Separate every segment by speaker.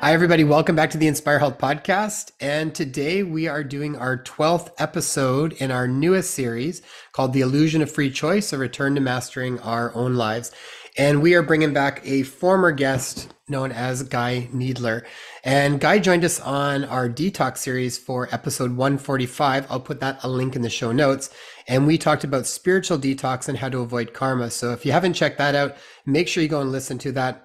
Speaker 1: Hi, everybody. Welcome back to the Inspire Health Podcast. And today we are doing our 12th episode in our newest series called The Illusion of Free Choice, a return to mastering our own lives. And we are bringing back a former guest known as Guy Needler. And Guy joined us on our detox series for episode 145. I'll put a link in the show notes. And we talked about spiritual detox and how to avoid karma. So if you haven't checked that out, make sure you go and listen to that.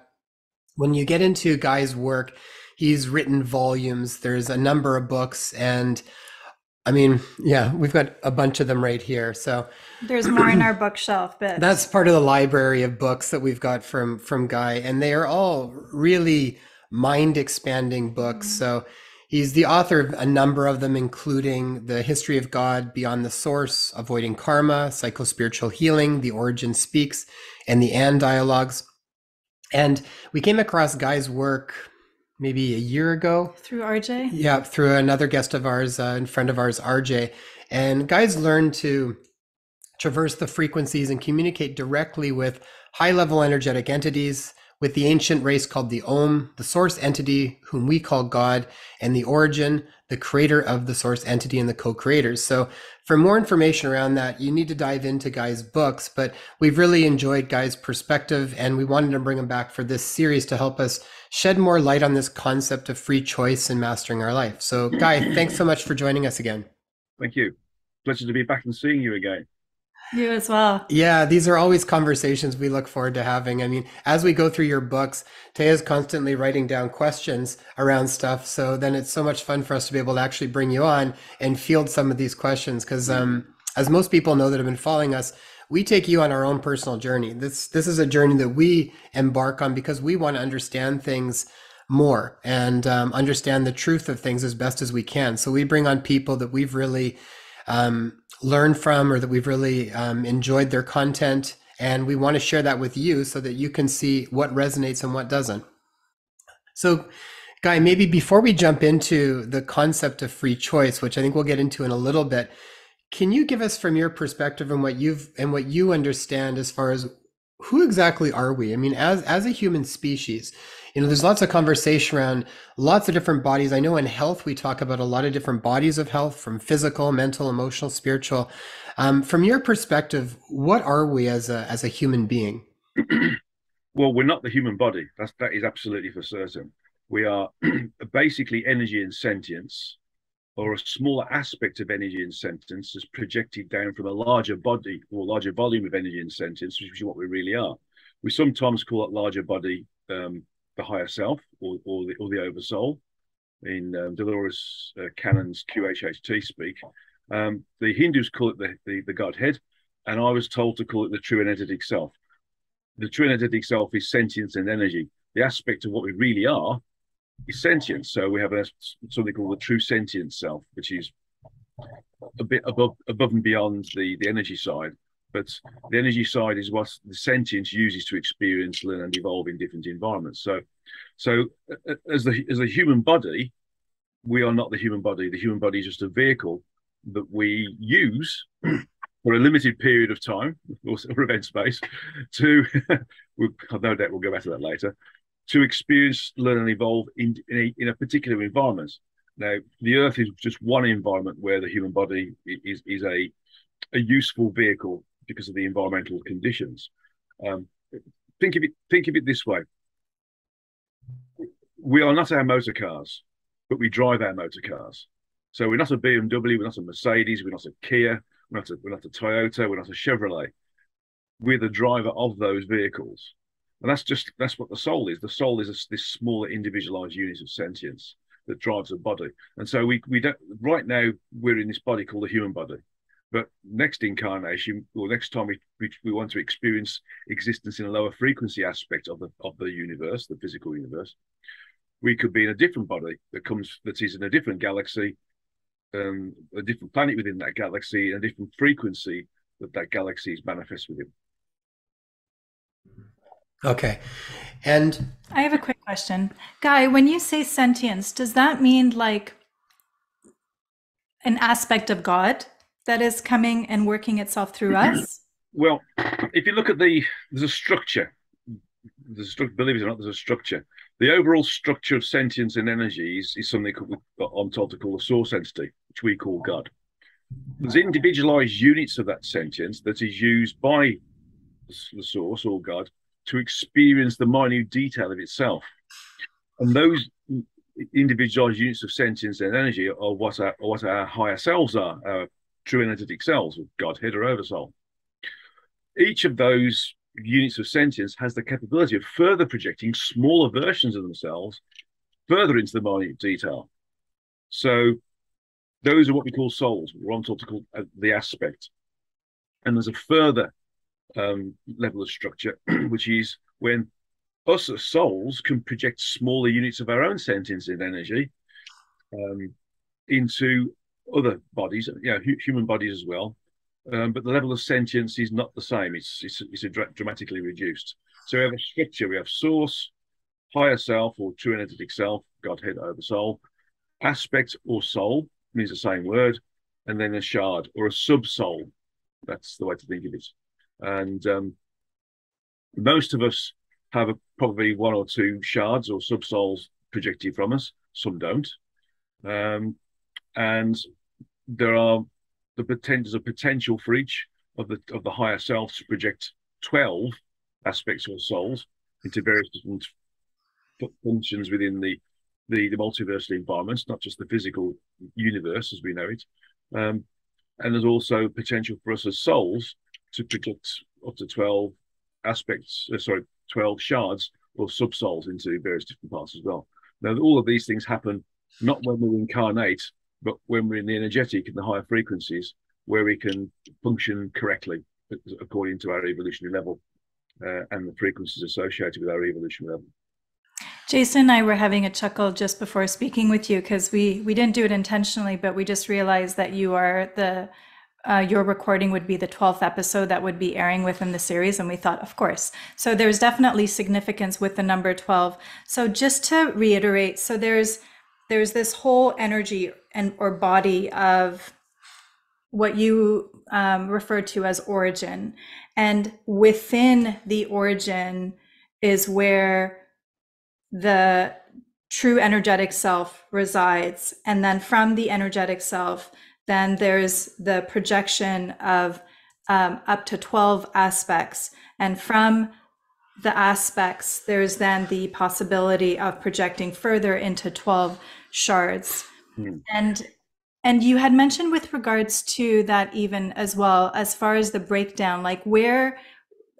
Speaker 1: When you get into Guy's work, he's written volumes. There's a number of books, and I mean, yeah, we've got a bunch of them right here. So
Speaker 2: there's more in our bookshelf, but
Speaker 1: that's part of the library of books that we've got from Guy, and they are all really mind-expanding books. So he's the author of a number of them, including The History of God, Beyond the Source, Avoiding Karma, Psychospiritual Healing, The Origin Speaks, and the And Dialogues. And we came across Guy's work maybe a year ago.
Speaker 2: Through RJ?
Speaker 1: Yeah, through another guest of ours and friend of ours, RJ. And Guy's learned to traverse the frequencies and communicate directly with high-level energetic entities, with the ancient race called the Om, the source entity, whom we call God, and the origin, the creator of the source entity and the co-creators. So for more information around that, you need to dive into Guy's books, but we've really enjoyed Guy's perspective, and we wanted to bring him back for this series to help us shed more light on this concept of free choice and mastering our life. So Guy, thanks so much for joining us again.
Speaker 3: Thank you. Pleasure to be back and seeing you again.
Speaker 2: You as well.
Speaker 1: Yeah, these are always conversations we look forward to having. I mean, as we go through your books, Taya's constantly writing down questions around stuff. So then it's so much fun for us to be able to actually bring you on and field some of these questions. Because as most people know that have been following us, we take you on our own personal journey. This is a journey that we embark on because we want to understand things more and understand the truth of things as best as we can. So we bring on people that we've really learned from, or that we've really enjoyed their content, and we want to share that with you so that you can see what resonates and what doesn't. So Guy, maybe before we jump into the concept of free choice, which I think we'll get into in a little bit, can you give us from your perspective and what you understand as far as who exactly are we? I mean, as a human species, there's lots of conversation around lots of different bodies. I know in health, we talk about a lot of different bodies of health, from physical, mental, emotional, spiritual. From your perspective, what are we as a human being?
Speaker 3: Well, we're not the human body. That is absolutely for certain. We are basically energy and sentience, or a smaller aspect of energy and sentience is projected down from a larger body or larger volume of energy and sentience, which is what we really are. We sometimes call that larger body the higher self, or the oversoul, in Dolores Cannon's QHHT speak. The Hindus call it the Godhead, and I was told to call it the true energetic self. The true energetic self is sentience and energy. The aspect of what we really are is sentience. So we have something called the true sentient self, which is a bit above and beyond the energy side. But the energy side is what the sentience uses to experience, learn, and evolve in different environments. So as a human body, we are not the human body. The human body is just a vehicle that we use for a limited period of time, or event space, to no doubt we'll go back to that later, to experience, learn, and evolve in a particular environment. Now, the Earth is just one environment where the human body is a useful vehicle because of the environmental conditions. Think of it this way: we are not our motor cars, but we drive our motor cars. So we're not a BMW, we're not a Mercedes, we're not a Kia, we're not a Toyota, we're not a Chevrolet. We're the driver of those vehicles. And that's what the soul is. The soul is this smaller individualized unit of sentience that drives a body. And so we don't, right now we're in this body called the human body. But next incarnation, or next time we want to experience existence in a lower frequency aspect of the universe, the physical universe, we could be in a different body that is in a different galaxy, a different planet within that galaxy, and a different frequency that galaxy is manifest within.
Speaker 1: Okay. And
Speaker 2: I have a quick question. Guy, when you say sentience, does that mean like an aspect of God that is coming and working itself through us?
Speaker 3: Well, if you look at there's a structure. Believe it or not, there's a structure. The overall structure of sentience and energy is something I'm told to call a source entity, which we call God. There's individualized units of that sentience that is used by the source or God to experience the minute detail of itself. And those individualized units of sentience and energy are what our higher selves are, our true energetic selves, or Godhead or Oversoul. Each of those units of sentience has the capability of further projecting smaller versions of themselves further into the minute detail. So those are what we call souls, or I'm taught to call the aspect. And there's a further level of structure, which is when us as souls can project smaller units of our own sentience and energy into other bodies, human bodies as well. But the level of sentience is not the same. It's dramatically reduced. So we have a structure. We have source, higher self or true energetic self, Godhead, Oversoul, aspect or soul means the same word, and then a shard or a sub-soul. That's the way to think of it. And most of us have probably one or two shards or sub-souls projected from us. Some don't. And there's a potential for each of the higher selves to project 12 aspects or souls into various different functions within the multiversal environments, not just the physical universe as we know it. And there's also potential for us as souls to project up to 12 12 shards or sub-souls into various different parts as well. Now, all of these things happen not when we incarnate, but when we're in the energetic and the higher frequencies, where we can function correctly according to our evolutionary level and the frequencies associated with our evolutionary level.
Speaker 2: Jason and I were having a chuckle just before speaking with you because we didn't do it intentionally, but we just realized that you are your recording would be the 12th episode that would be airing within the series, and we thought, of course. So there's definitely significance with the number 12. So just to reiterate, so there's this whole energy or body of what you refer to as origin, and within the origin is where the true energetic self resides, and then from the energetic self, then there's the projection of up to 12 aspects, and from the aspects there's then the possibility of projecting further into 12 shards. And you had mentioned with regards to that, even as well, as far as the breakdown, like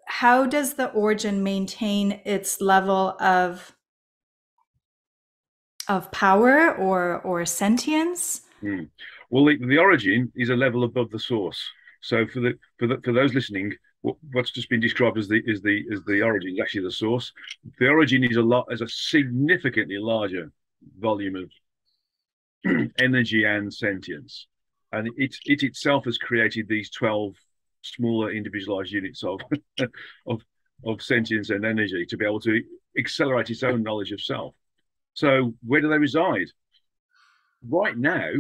Speaker 2: how does the origin maintain its level of power or sentience?
Speaker 3: Well, the origin is a level above the source. So for those listening, what's just been described as the origin is actually the source. The origin is a significantly larger volume of energy and sentience, and it itself has created these 12 smaller individualized units of of sentience and energy to be able to accelerate its own knowledge of self. So where do they reside? Right now,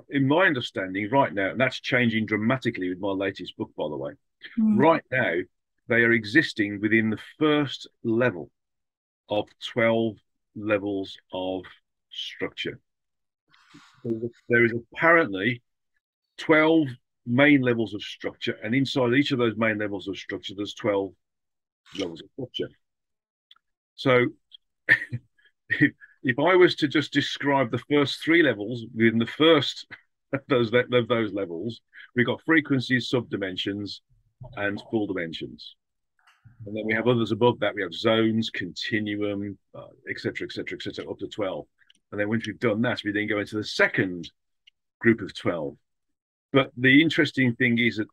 Speaker 3: in my understanding, right now, and that's changing dramatically with my latest book, by the way. Right now, they are existing within the first level of 12 levels of structure. There is apparently 12 main levels of structure, and inside each of those main levels of structure, there's 12 levels of structure. So if I was to just describe the first 3 levels within the first of those levels, we've got frequencies, subdimensions, and full dimensions. And then we have others above that. We have zones, continuum, etc., up to 12. And then once we've done that, we then go into the second group of 12. But the interesting thing is that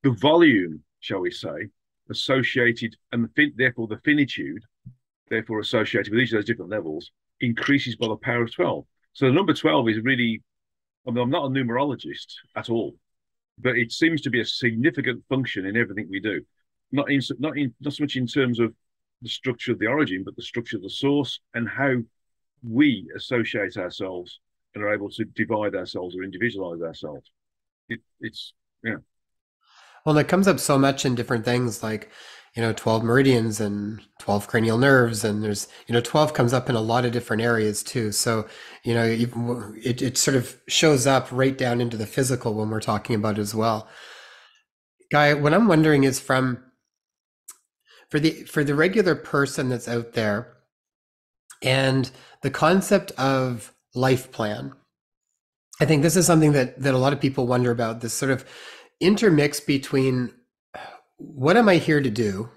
Speaker 3: the volume, shall we say, associated, and therefore the finitude, therefore associated with each of those different levels, increases by the power of 12. So the number 12 is really, I'm not a numerologist at all, but it seems to be a significant function in everything we do. Not so much in terms of the structure of the origin, but the structure of the source and how we associate ourselves and are able to divide ourselves or individualize ourselves. It's.
Speaker 1: Well, it comes up so much in different things like, 12 meridians and 12 cranial nerves. And there's, 12 comes up in a lot of different areas too. So, it sort of shows up right down into the physical when we're talking about it as well. Guy, what I'm wondering is for the regular person that's out there and the concept of life plan. I think this is something that a lot of people wonder about, this sort of intermix between what am I here to do?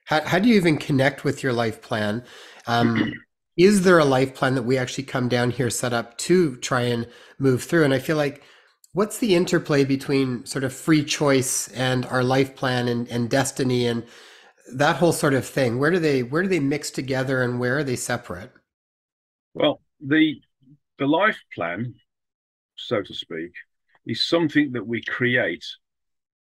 Speaker 1: How do you even connect with your life plan? Is there a life plan that we actually come down here set up to try and move through? And I feel like what's the interplay between sort of free choice and our life plan and destiny and that whole sort of thing? Where do they mix together and where are they separate?
Speaker 3: Well, the life plan, so to speak, is something that we create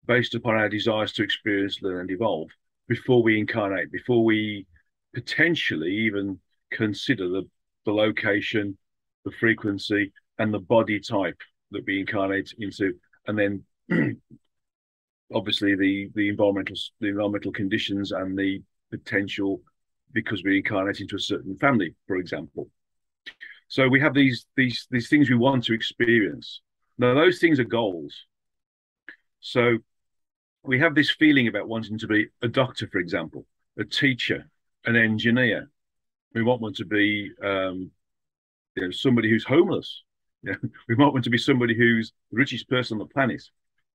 Speaker 3: based upon our desires to experience, learn, and evolve before we incarnate, before we potentially even consider the location, the frequency, and the body type that we incarnate into, and then obviously the environmental conditions and the potential because we incarnate into a certain family, for example. So we have these things we want to experience. Now those things are goals. So we have this feeling about wanting to be a doctor, for example, a teacher, an engineer. We want one to be somebody who's homeless. We might want to be somebody who's the richest person on the planet.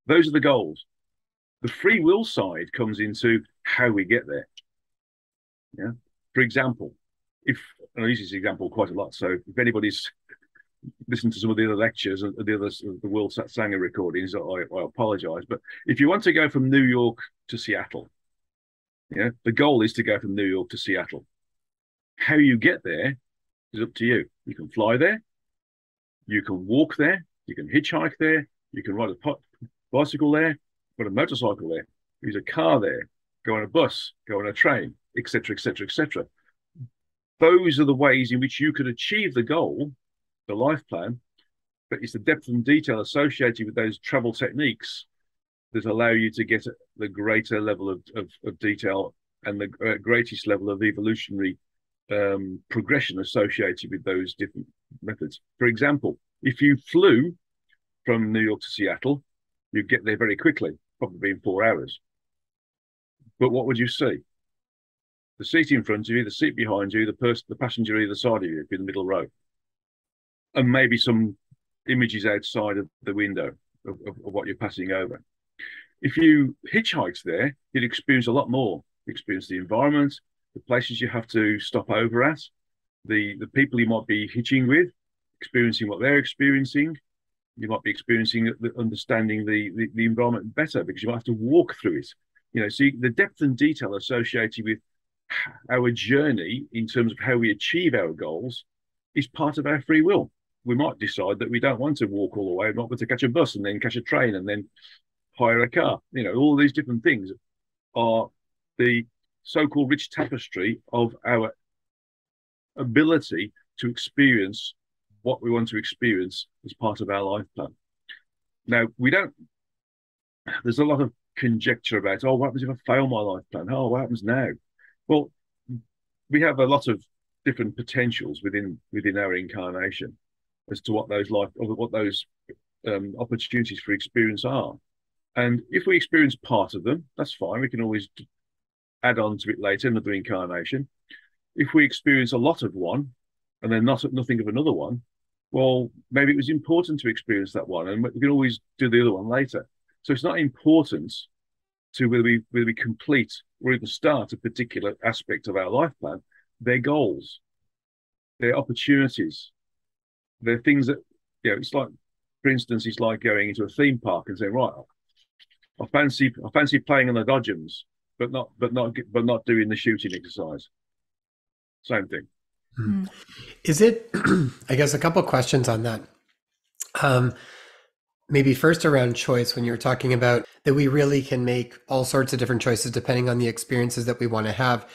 Speaker 3: Those are the goals. The free will side comes into how we get there. Yeah. For example, and I use this example quite a lot. So if anybody's listened to some of the other lectures and the World Sanger recordings, I apologize. But if you want to go from New York to Seattle, the goal is to go from New York to Seattle. How you get there is up to you. You can fly there, you can walk there, you can hitchhike there, you can ride a bicycle there, ride a motorcycle there, use a car there, go on a bus, go on a train, etc., etc., etc. Those are the ways in which you could achieve the goal, the life plan, but it's the depth and detail associated with those travel techniques that allow you to get the greater level of detail and the greatest level of evolutionary progression associated with those different methods. For example, if you flew from New York to Seattle, you'd get there very quickly, probably in 4 hours. But what would you see? The seat in front of you, the seat behind you, the passenger either side of you, in the middle row, and maybe some images outside of the window of what you're passing over. If you hitchhiked there, you'd experience a lot more. You experience the environment, the places you have to stop over at, the people you might be hitching with, experiencing what they're experiencing. You might be experiencing, understanding the environment better because you might have to walk through it. So the depth and detail associated with our journey in terms of how we achieve our goals is part of our free will. We might decide that we don't want to walk all the way, we might want to catch a bus and then catch a train and then hire a car. All these different things are the so-called rich tapestry of our ability to experience what we want to experience as part of our life plan. Now, there's a lot of conjecture about, what happens if I fail my life plan? What happens now? Well, we have a lot of different potentials within our incarnation as to what those opportunities for experience are. And if we experience part of them, that's fine. We can always add on to it later, another incarnation. If we experience a lot of one and then nothing of another one, well, maybe it was important to experience that one and we can always do the other one later. So it's not important to whether we complete or even start a particular aspect of our life plan. They're goals, they're opportunities, they're things that, it's like, for instance, it's like going into a theme park and saying, right, I fancy playing on the dodgems, but not doing the shooting exercise. Same thing.
Speaker 1: Mm. Is it? I guess a couple of questions on that. Maybe first around choice, when you were talking about that we really can make all sorts of different choices depending on the experiences that we want to have.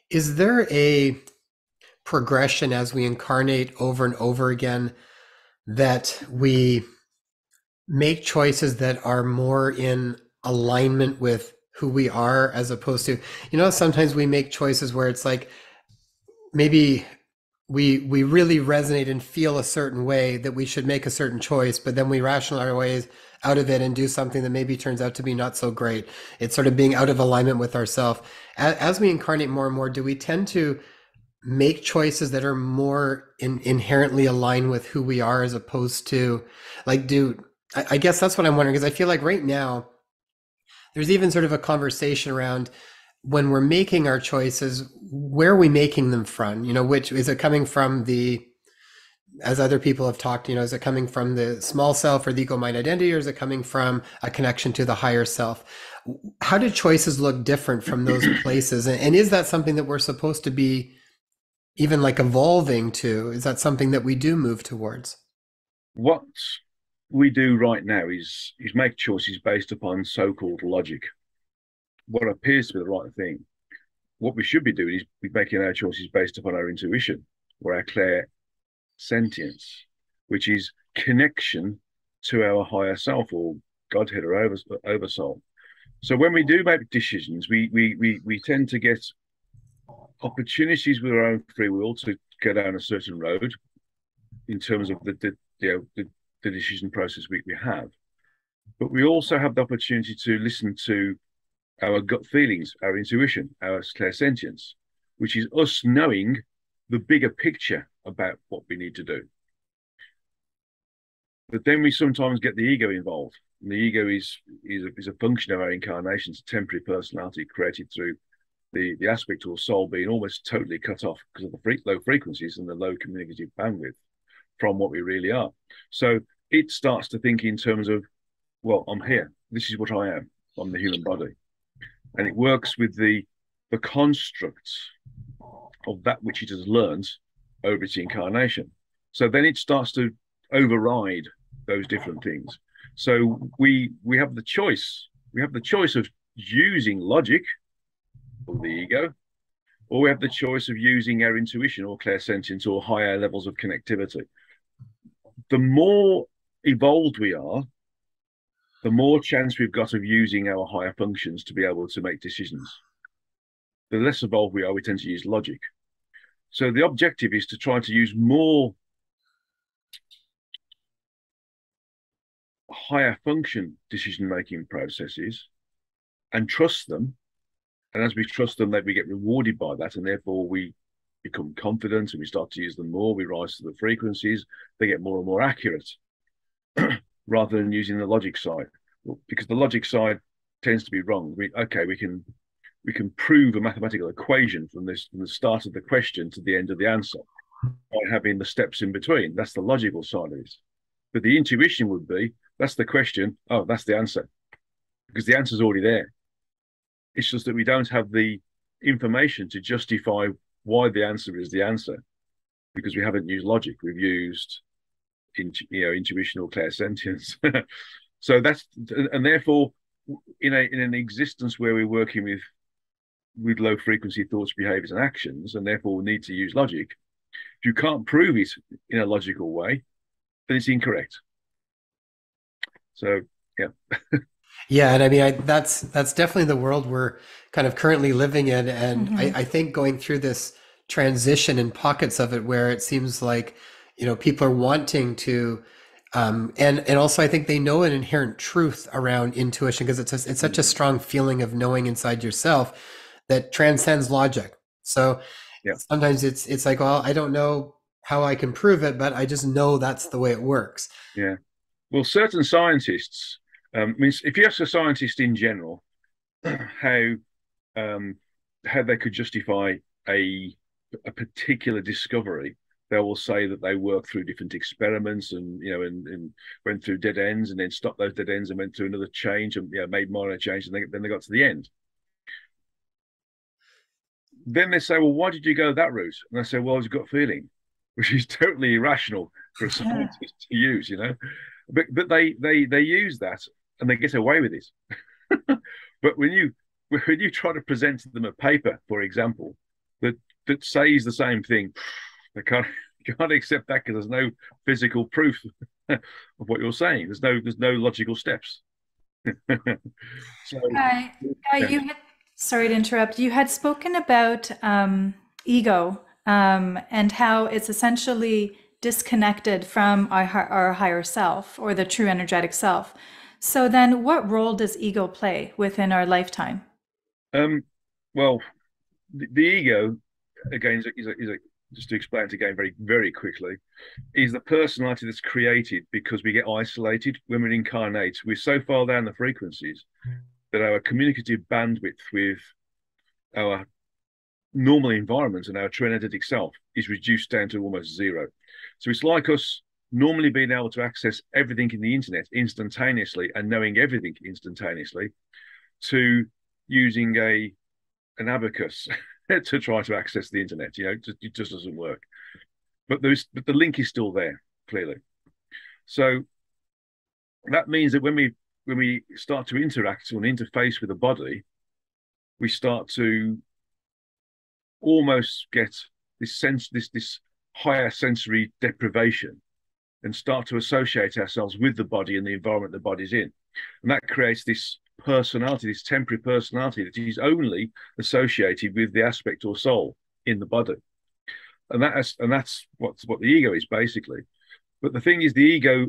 Speaker 1: Is there a progression as we incarnate over and over again that we make choices that are more in alignment with who we are, as opposed to, sometimes we make choices where it's like maybe we really resonate and feel a certain way that we should make a certain choice, but then we rationalize our ways out of it and do something that maybe turns out to be not so great. It's sort of being out of alignment with ourselves. As we incarnate more and more, do we tend to make choices that are more inherently aligned with who we are, as opposed to like I guess that's what I'm wondering, because I feel like right now there's even sort of a conversation around when we're making our choices, where are we making them from? Which is it coming from as other people have talked, is it coming from the small self or the ego mind identity, or is it coming from a connection to the higher self? How do choices look different from those places? And is that something that we're supposed to be even like evolving to? Is that something that we do move towards?
Speaker 3: What we do right now is make choices based upon so-called logic, what appears to be the right thing. What we should be doing is be making our choices based upon our intuition or our clairsentience, which is connection to our higher self or Godhead or oversoul. So when we do make decisions, we tend to get opportunities with our own free will to go down a certain road in terms of the decision process we have. But we also have the opportunity to listen to our gut feelings, our intuition, our clairsentience, which is us knowing the bigger picture about what we need to do. But then we sometimes get the ego involved. And the ego is a function of our incarnation. It's a temporary personality created through the aspect or soul being almost totally cut off because of the low frequencies and the low communicative bandwidth from what we really are. So it starts to think in terms of, well, I'm here. This is what I am. I'm the human body. And it works with the constructs of that which it has learned over its incarnation. So then it starts to override those different things. So we have the choice. We have the choice of using logic or the ego, or we have the choice of using our intuition or clairsentience or higher levels of connectivity. The more evolved we are, the more chance we've got of using our higher functions to be able to make decisions. The less evolved we are, we tend to use logic. So the objective is to try to use more higher function decision-making processes and trust them. And as we trust them, that we get rewarded by that, and therefore we become confident and we start to use them more. We rise to the frequencies. They get more and more accurate rather than using the logic side, because the logic side tends to be wrong. We can prove a mathematical equation from the start of the question to the end of the answer by having the steps in between. That's the logical side of it. But the intuition would be, that's the question. Oh, that's the answer, because the answer's already there. It's just that we don't have the information to justify why the answer is the answer, because we haven't used logic. We've used intuition or clairsentience. So that's, and therefore in an existence where we're working with low frequency thoughts, behaviors, and actions, and therefore we need to use logic. If you can't prove it in a logical way, then it's incorrect. So yeah.
Speaker 1: Yeah, and I mean, that's definitely the world we're kind of currently living in, and I think going through this transition in pockets of it where it seems like, people are wanting to, and also I think they know an inherent truth around intuition, because it's such a strong feeling of knowing inside yourself that transcends logic. So
Speaker 3: Yeah.
Speaker 1: sometimes it's like, well, I don't know how I can prove it, but I just know that's the way it works.
Speaker 3: Yeah. Well, certain scientists, if you ask a scientist in general how they could justify a particular discovery, they will say that they worked through different experiments and went through dead ends and then stopped those dead ends and went through another change and made minor change, and then they got to the end. Then they say, well, why did you go that route? And I say, well, I was gut feeling, which is totally irrational for a scientist to use, But they use that and they get away with it. But when you try to present them a paper, for example, that says the same thing, they can't accept that because there's no physical proof of what you're saying. There's no logical steps. So,
Speaker 2: Guy,
Speaker 3: yeah.
Speaker 2: you had, sorry to interrupt, you had spoken about ego and how it's essentially disconnected from our higher self or the true energetic self. So then what role does ego play within our lifetime?
Speaker 3: Um, well, the ego, again, just to explain it again very, very quickly, is the personality that's created because we get isolated when we incarnate. We're so far down the frequencies that our communicative bandwidth with our normal environment and our true energetic self is reduced down to almost zero. So it's like us normally being able to access everything in the internet instantaneously and knowing everything instantaneously to using an abacus to try to access the internet. It just doesn't work. But the link is still there, clearly. So that means that when we start to interact or interface with the body, we start to almost get this higher sensory deprivation and start to associate ourselves with the body and the environment the body's in. And that creates this personality, this temporary personality that is only associated with the aspect or soul in the body. And that's what the ego is basically. But the thing is, the ego,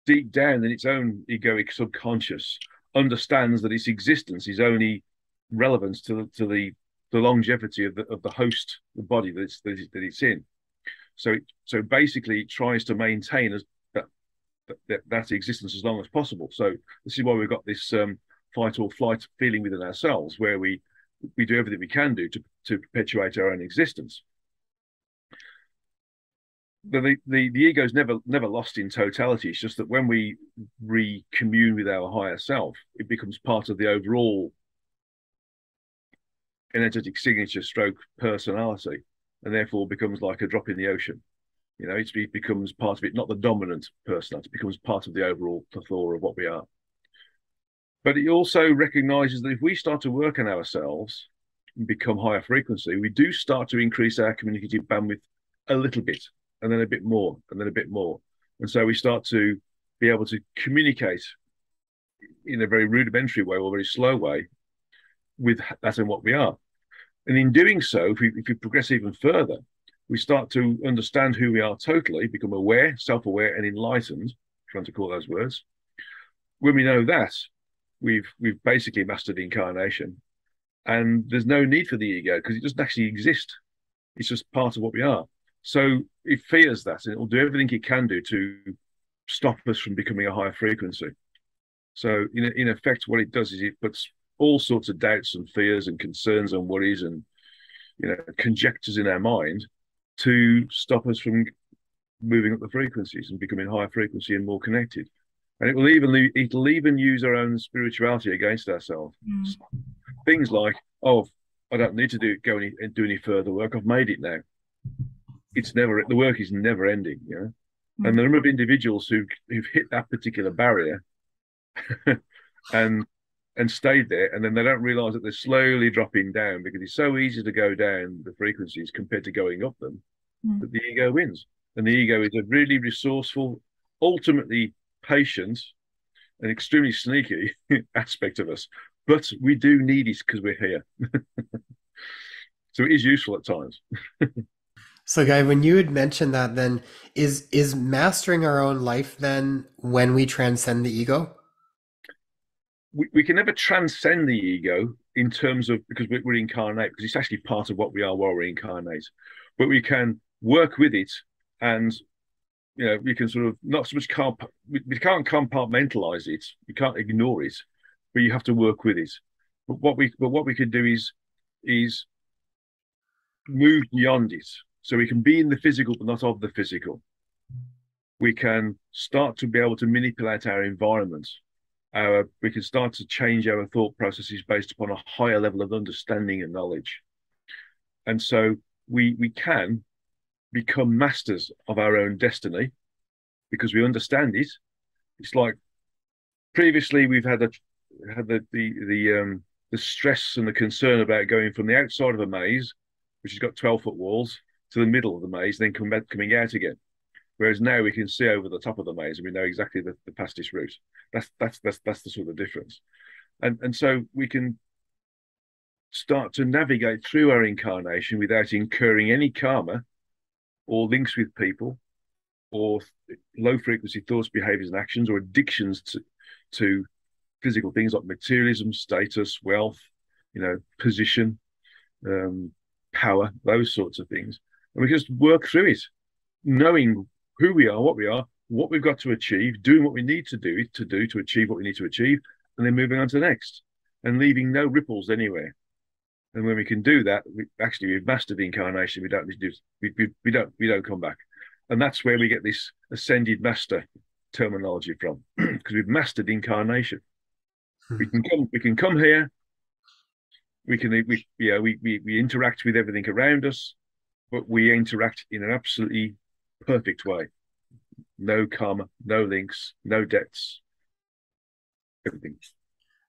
Speaker 3: deep down in its own egoic subconscious, understands that its existence is only relevant to the longevity of the host, the body that it's in. So basically, it tries to maintain that existence as long as possible. So this is why we've got this fight or flight feeling within ourselves, where we do everything we can do to perpetuate our own existence. The ego is never lost in totality. It's just that when we recommune with our higher self, it becomes part of the overall energetic signature stroke personality, and therefore becomes like a drop in the ocean. It becomes part of it, not the dominant personality. It becomes part of the overall plethora of what we are. But it also recognizes that if we start to work on ourselves and become higher frequency, we do start to increase our communicative bandwidth a little bit, and then a bit more, and then a bit more. And so we start to be able to communicate in a very rudimentary way or very slow way with that and what we are. And in doing so, if we progress even further, we start to understand who we are totally, become aware, self-aware, and enlightened, if you want to call those words. When we know that, we've basically mastered incarnation, and there's no need for the ego because it doesn't actually exist. It's just part of what we are. So it fears that, and it will do everything it can do to stop us from becoming a higher frequency. So in effect, what it does is it puts all sorts of doubts and fears and concerns and worries and conjectures in our mind to stop us from moving up the frequencies and becoming higher frequency and more connected. And it'll even use our own spirituality against ourselves.
Speaker 2: Mm.
Speaker 3: Things like, oh, I don't need to do any further work. I've made it now. The work is never ending, And the number of individuals who've hit that particular barrier and stayed there, and then they don't realize that they're slowly dropping down because it's so easy to go down the frequencies compared to going up them, that the ego wins. And the ego is a really resourceful, ultimately patient, and extremely sneaky aspect of us. But we do need it because we're here. So it is useful at times.
Speaker 1: So, Guy, when you had mentioned that, then is mastering our own life then when we transcend the ego?
Speaker 3: We can never transcend the ego in terms of because we're incarnate, because it's actually part of what we are while we're incarnate. But we can work with it, and we can sort of not so much we can't compartmentalize it, we can't ignore it, but you have to work with it. But what we can do is move beyond it, so we can be in the physical but not of the physical. We can start to be able to manipulate our environment. We can start to change our thought processes based upon a higher level of understanding and knowledge. And so we can become masters of our own destiny because we understand it. It's like previously we've had the stress and the concern about going from the outside of a maze, which has got 12-foot walls, to the middle of the maze, then coming out again. Whereas now we can see over the top of the maze and we know exactly the fastest route. That's the sort of difference. And so we can start to navigate through our incarnation without incurring any karma or links with people or low frequency thoughts, behaviors, and actions, or addictions to physical things like materialism, status, wealth, position, power, those sorts of things. And we just work through it, knowing who we are, what we've got to achieve, doing what we need to do to achieve what we need to achieve, and then moving on to the next, and leaving no ripples anywhere. And when we can do that, we've mastered the incarnation. We don't need to do. We don't come back, and that's where we get this ascended master terminology from, because we've mastered incarnation. We can come here. We interact with everything around us, but we interact in an absolutely perfect way. No karma, no links, no debts, everything.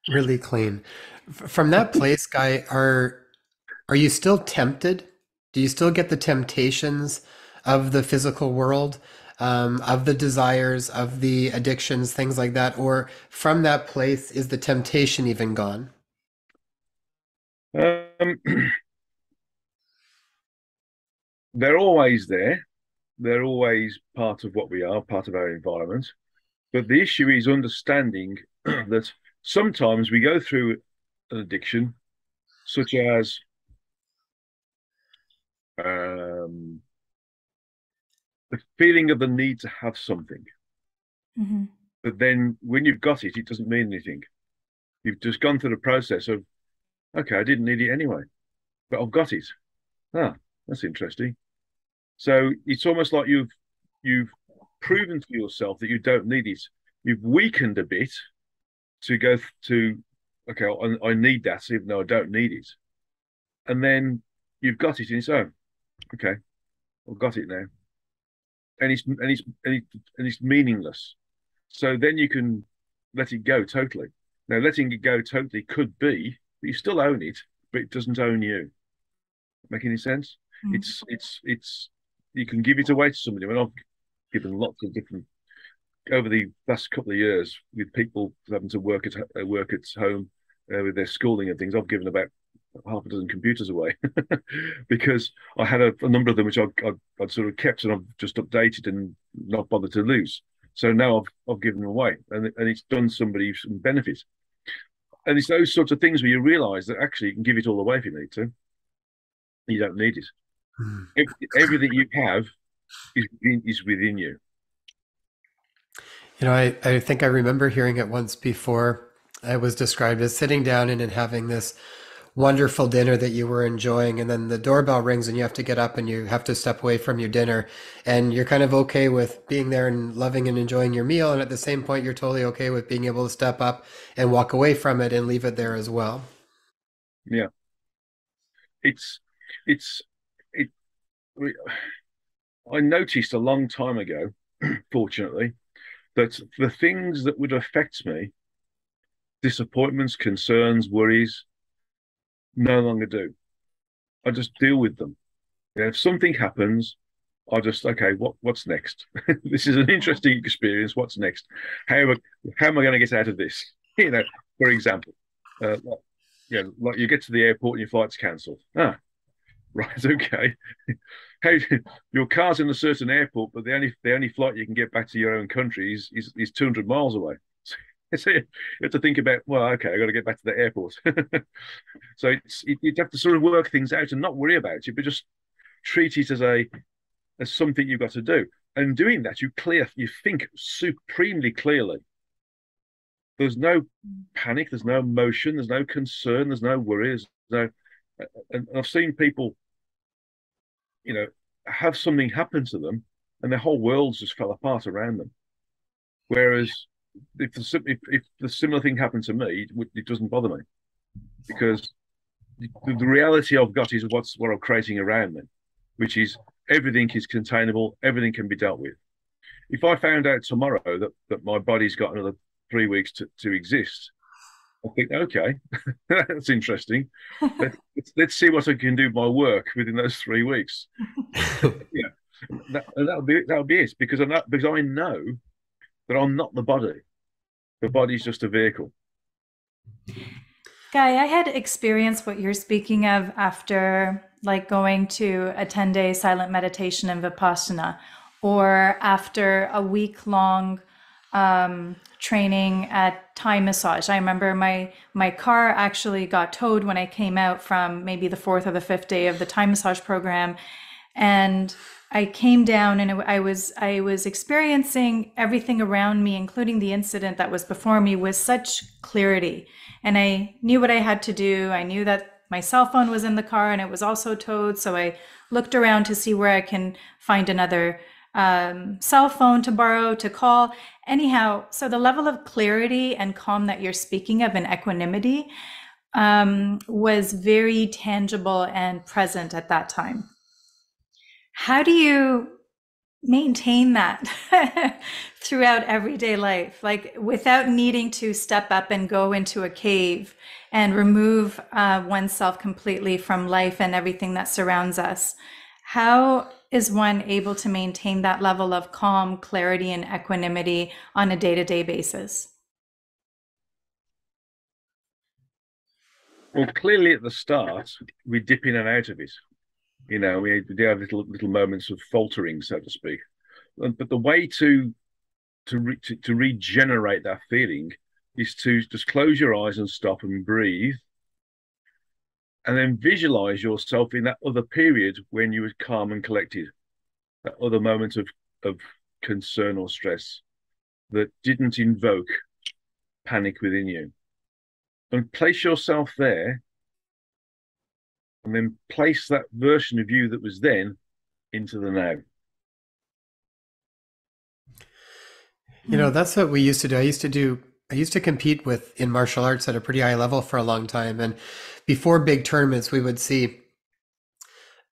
Speaker 1: Really clean. From that place, Guy, are you still tempted? Do you still get the temptations of the physical world, of the desires, of the addictions, things like that? Or from that place, is the temptation even gone?
Speaker 3: They're always there. They're always part of what we are, part of our environment. But the issue is understanding that sometimes we go through an addiction, such as the feeling of the need to have something.
Speaker 2: Mm-hmm.
Speaker 3: But then when you've got it, it doesn't mean anything. You've just gone through the process of, okay, I didn't need it anyway, but I've got it. Ah, that's interesting. So it's almost like you've proven to yourself that you don't need it. You've weakened a bit to go to, okay, I need that, even though I don't need it. And then you've got it in its own. Okay, I've got it now, and it's meaningless. So then you can let it go totally. Now, letting it go totally could be that you still own it, but it doesn't own you. Make any sense?
Speaker 2: Mm-hmm.
Speaker 3: It's you can give it away to somebody. I mean, I've given lots of different over the last couple of years with people having to work at home with their schooling and things. I've given about half a dozen computers away because I had a number of them which I'd sort of kept and I've just updated and not bothered to lose. So now I've given them away, and it's done somebody some benefit. And it's those sorts of things where you realise that actually you can give it all away if you need to. You don't need it. Everything you have is within you.
Speaker 1: I think I remember hearing it once before. It was described as sitting down and having this wonderful dinner that you were enjoying, and then the doorbell rings and you have to get up and you have to step away from your dinner, and you're kind of okay with being there and loving and enjoying your meal, and at the same point you're totally okay with being able to step up and walk away from it and leave it there as well.
Speaker 3: Yeah, it's it's it. I noticed a long time ago, fortunately, that the things that would affect me, disappointments, concerns, worries, no longer do. I just deal with them. If something happens, I just, okay, what's next? This is an interesting experience. What's next? How am I going to get out of this? For example, like you get to the airport and your flight's cancelled. Ah, right, okay. How your car's in a certain airport, but the only flight you can get back to your own country is 200 miles away. So you have to think about, well, okay, I got to get back to the airport. So you have to sort of work things out and not worry about it, but just treat it as something you've got to do. And doing that, you think supremely clearly. There's no panic, there's no emotion, there's no concern, there's no worries. And I've seen people, have something happen to them, and their whole worlds just fell apart around them. Whereas if the similar thing happened to me, it doesn't bother me, because the reality I've got is what I'm creating around me, which is everything is containable, everything can be dealt with. If I found out tomorrow that my body's got another 3 weeks to exist, I think, okay, that's interesting. Let's see what I can do with my work within those 3 weeks. Yeah. That'll be it because I know that I'm not the body. The body's just a vehicle.
Speaker 2: Guy, I had experienced what you're speaking of after like going to a 10-day silent meditation in Vipassana, or after a week-long training at Thai massage. I remember my car actually got towed when I came out from maybe the fourth or the fifth day of the Thai massage program, and I came down and I was experiencing everything around me, including the incident that was before me, with such clarity. And I knew what I had to do. I knew that my cell phone was in the car and it was also towed. So I looked around to see where I can find another cell phone to borrow, to call. Anyhow, so the level of clarity and calm that you're speaking of, and equanimity, was very tangible and present at that time. How do you maintain that throughout everyday life, like without needing to step up and go into a cave and remove oneself completely from life and everything that surrounds us? How is one able to maintain that level of calm, clarity, and equanimity on a day-to-day basis?
Speaker 3: Well, clearly at the start, we dip in and out of it. You know, we do have little moments of faltering, so to speak. But the way to regenerate that feeling is to just close your eyes and stop and breathe, and then visualize yourself in that other period when you were calm and collected, that other moment of concern or stress that didn't invoke panic within you. And place yourself there, and then place that version of you that was then into the now.
Speaker 1: You know, that's what we used to do. I used to compete with in martial arts at a pretty high level for a long time. And before big tournaments, we would see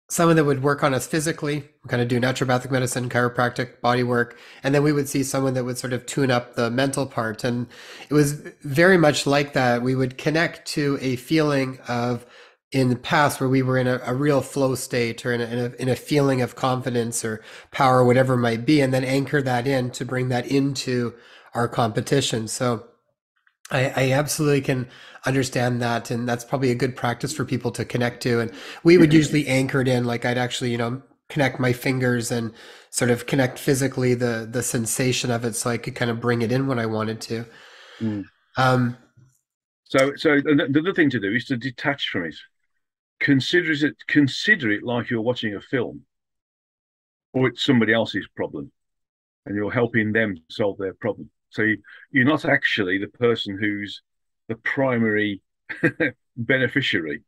Speaker 1: someone that would work on us physically, kind of do naturopathic medicine, chiropractic, body work. And then we would see someone that would sort of tune up the mental part. And it was very much like that. We would connect to a feeling of in the past where we were in a real flow state, or in a feeling of confidence or power, whatever it might be, and then anchor that in to bring that into our competition. So I absolutely can understand that, and that's probably a good practice for people to connect to. And we would usually anchor it in, like I'd actually, connect my fingers and sort of connect physically the sensation of it, so I could kind of bring it in when I wanted to.
Speaker 3: Mm.
Speaker 1: Um,
Speaker 3: So the other thing to do is to detach from it. Consider it like you're watching a film, or it's somebody else's problem, and you're helping them solve their problem. So you're not actually the person who's the primary beneficiary,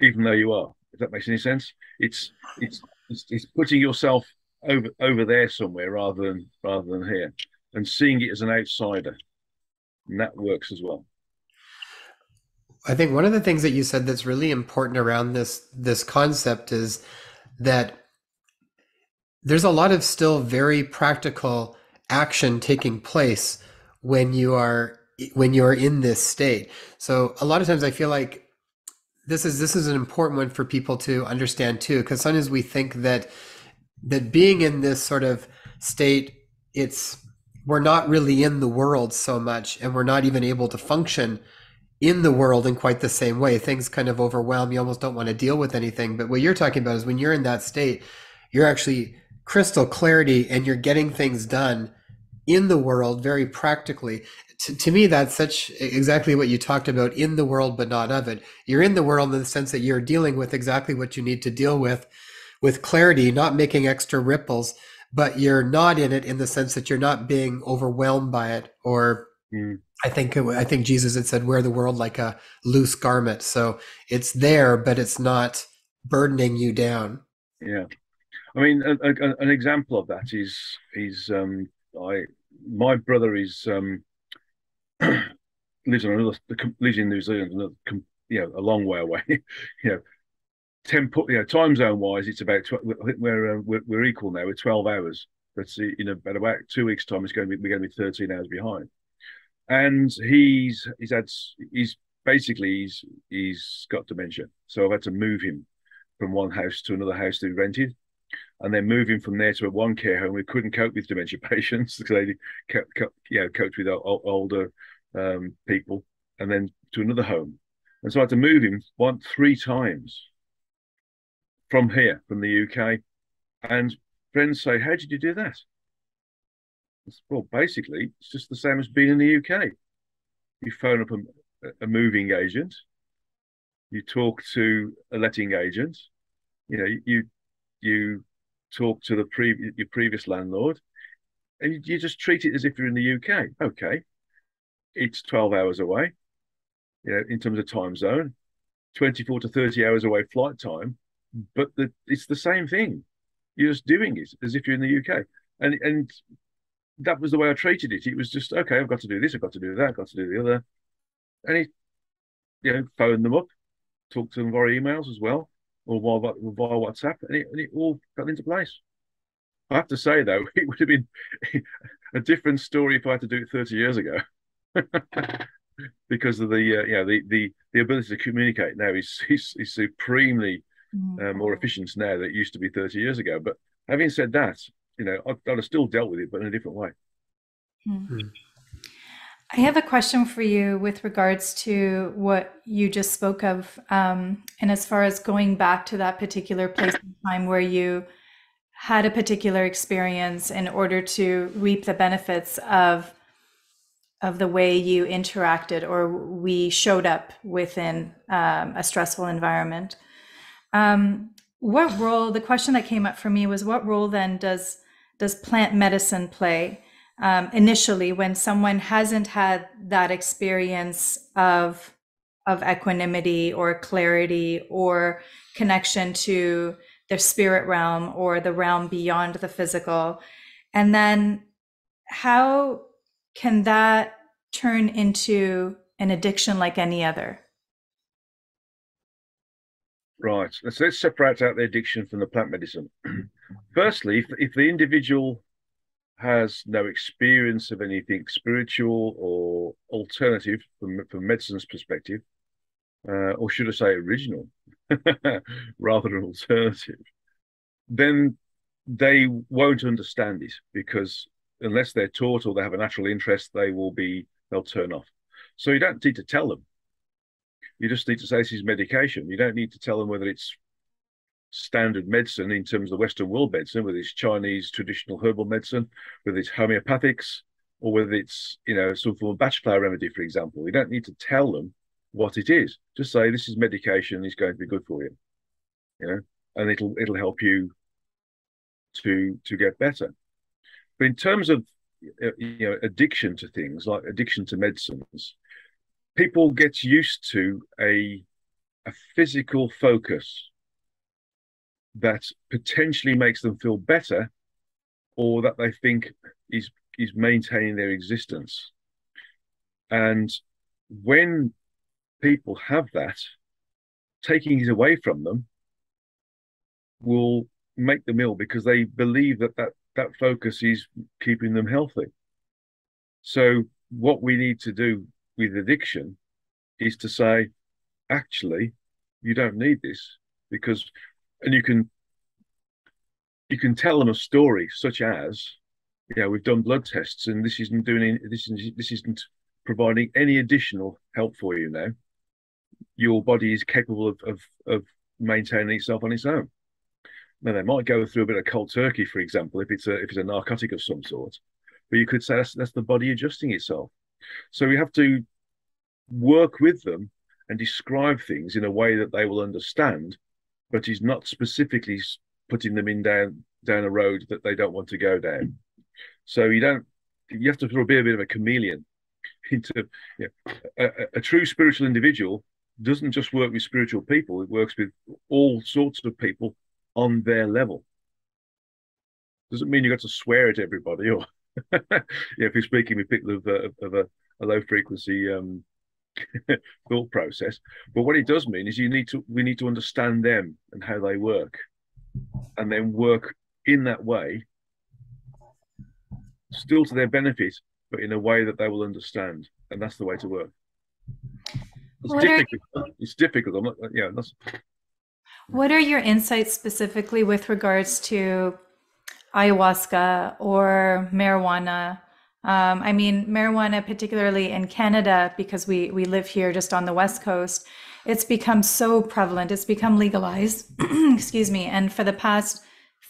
Speaker 3: even though you are. If that makes any sense, it's it's it's putting yourself over there somewhere rather than here, and seeing it as an outsider, and that works as well.
Speaker 1: I think one of the things that you said that's really important around this concept is that there's a lot of still very practical action taking place when you are in this state. So a lot of times I feel like this is an important one for people to understand too, because sometimes we think that being in this sort of state, it's we're not really in the world so much, and we're not even able to function in the world in quite the same way. Things kind of overwhelm you, almost don't want to deal with anything. But what you're talking about is when you're in that state, you're actually crystal clarity, and you're getting things done in the world very practically. To me, that's such exactly what you talked about, in the world but not of it. You're in the world in the sense that you're dealing with exactly what you need to deal with clarity, not making extra ripples, but you're not in it in the sense that you're not being overwhelmed by it. Or
Speaker 3: Mm,
Speaker 1: I think Jesus had said, wear the world like a loose garment. So it's there, but it's not burdening you down.
Speaker 3: yeah. I mean, an example of that is I my brother is lives on another lives in New Zealand, a long way away. you know, time zone wise, it's about I think we're equal now. We're 12 hours. That's in about 2 weeks' time. We're going to be 13 hours behind. And he's basically he's got dementia. So I've had to move him from one house to another house that we rented. and then moving from there to a one care home. We couldn't cope with dementia patients because they coped with older people, and then to another home. And so I had to move him three times from here, from the UK. And friends say, "How did you do that?" Well, basically, it's just the same as being in the UK. You phone up a moving agent, you talk to a letting agent, you talk to your previous landlord, and you just treat it as if you're in the UK. Okay, it's 12 hours away, in terms of time zone, 24 to 30 hours away flight time, but it's the same thing. You're just doing it as if you're in the UK. And that was the way I treated it. It was just, okay, I've got to do this, I've got to do that, I've got to do the other. And phone them up, talk to them via emails as well, or via WhatsApp, and it all got into place. I have to say, though, it would have been a different story if I had to do it 30 years ago. Because of the ability to communicate now is supremely more efficient now than it used to be 30 years ago. But having said that, I'd have still dealt with it, but in a different way.
Speaker 2: I have a question for you with regards to what you just spoke of, and as far as going back to that particular place in time where you had a particular experience in order to reap the benefits of the way you interacted or we showed up within a stressful environment. What role, the question that came up for me was, what role then does plant medicine play initially when someone hasn't had that experience of equanimity or clarity or connection to their spirit realm or the realm beyond the physical? And then how can that turn into an addiction like any other?
Speaker 3: Right. Let's separate out the addiction from the plant medicine. Firstly, if the individual has no experience of anything spiritual or alternative from medicine's perspective, or should I say original, rather than alternative, then they won't understand it, because unless they're taught or they have a natural interest, they'll turn off. So you don't need to tell them. You just need to say this is medication. You don't need to tell them whether it's standard medicine in terms of the Western world medicine, whether it's Chinese traditional herbal medicine, whether it's homeopathics, or whether it's some form of batch flower remedy, for example. You don't need to tell them what it is. Just say this is medication. It's going to be good for you, and it'll help you to get better. But in terms of addiction to things like addiction to medicines, people get used to a physical focus that potentially makes them feel better, or that they think is maintaining their existence. And when people have that, taking it away from them will make them ill, because they believe that focus is keeping them healthy. So what we need to do with addiction is to say, actually, you don't need this, and you can tell them a story such as, we've done blood tests and this isn't providing any additional help for you now. Your body is capable of maintaining itself on its own. Now, they might go through a bit of cold turkey, for example, if it's a narcotic of some sort, but you could say that's the body adjusting itself. So we have to work with them and describe things in a way that they will understand, but is not specifically putting them down a road that they don't want to go down. So you have to be a bit of a chameleon. A true spiritual individual doesn't just work with spiritual people; it works with all sorts of people on their level. Doesn't mean you got to swear at everybody, or if you're speaking with people of a low frequency thought process. But what it does mean is we need to understand them and how they work, and then work in that way, still to their benefit, but in a way that they will understand. And that's the way to work. It's difficult. I'm not,
Speaker 2: What are your insights specifically with regards to ayahuasca or marijuana? I mean, marijuana, particularly in Canada, because we live here just on the West Coast, it's become so prevalent. It's become legalized. Excuse me. And for the past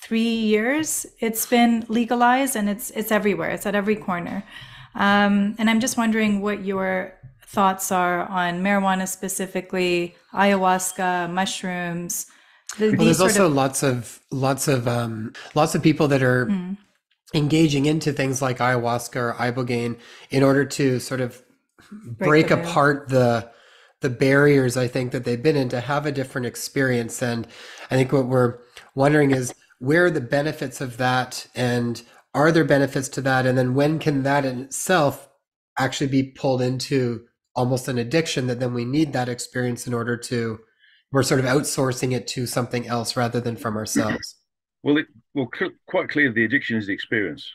Speaker 2: 3 years, it's been legalized, and it's everywhere. It's at every corner. And I'm just wondering what your thoughts are on marijuana specifically, ayahuasca, mushrooms,
Speaker 1: Well,
Speaker 2: these
Speaker 1: there's
Speaker 2: sort
Speaker 1: also
Speaker 2: of.
Speaker 1: lots of people that are engaging into things like ayahuasca or ibogaine in order to sort of
Speaker 2: Break the
Speaker 1: break
Speaker 2: veil.
Speaker 1: apart the barriers, I think, that they've been in to have a different experience. And I think what we're wondering is, where are the benefits of that, and are there benefits to that, and then when can that in itself actually be pulled into almost an addiction, that then we need that experience in order to, we're sort of outsourcing it to something else rather than from ourselves.
Speaker 3: Well, quite clear the addiction is the experience,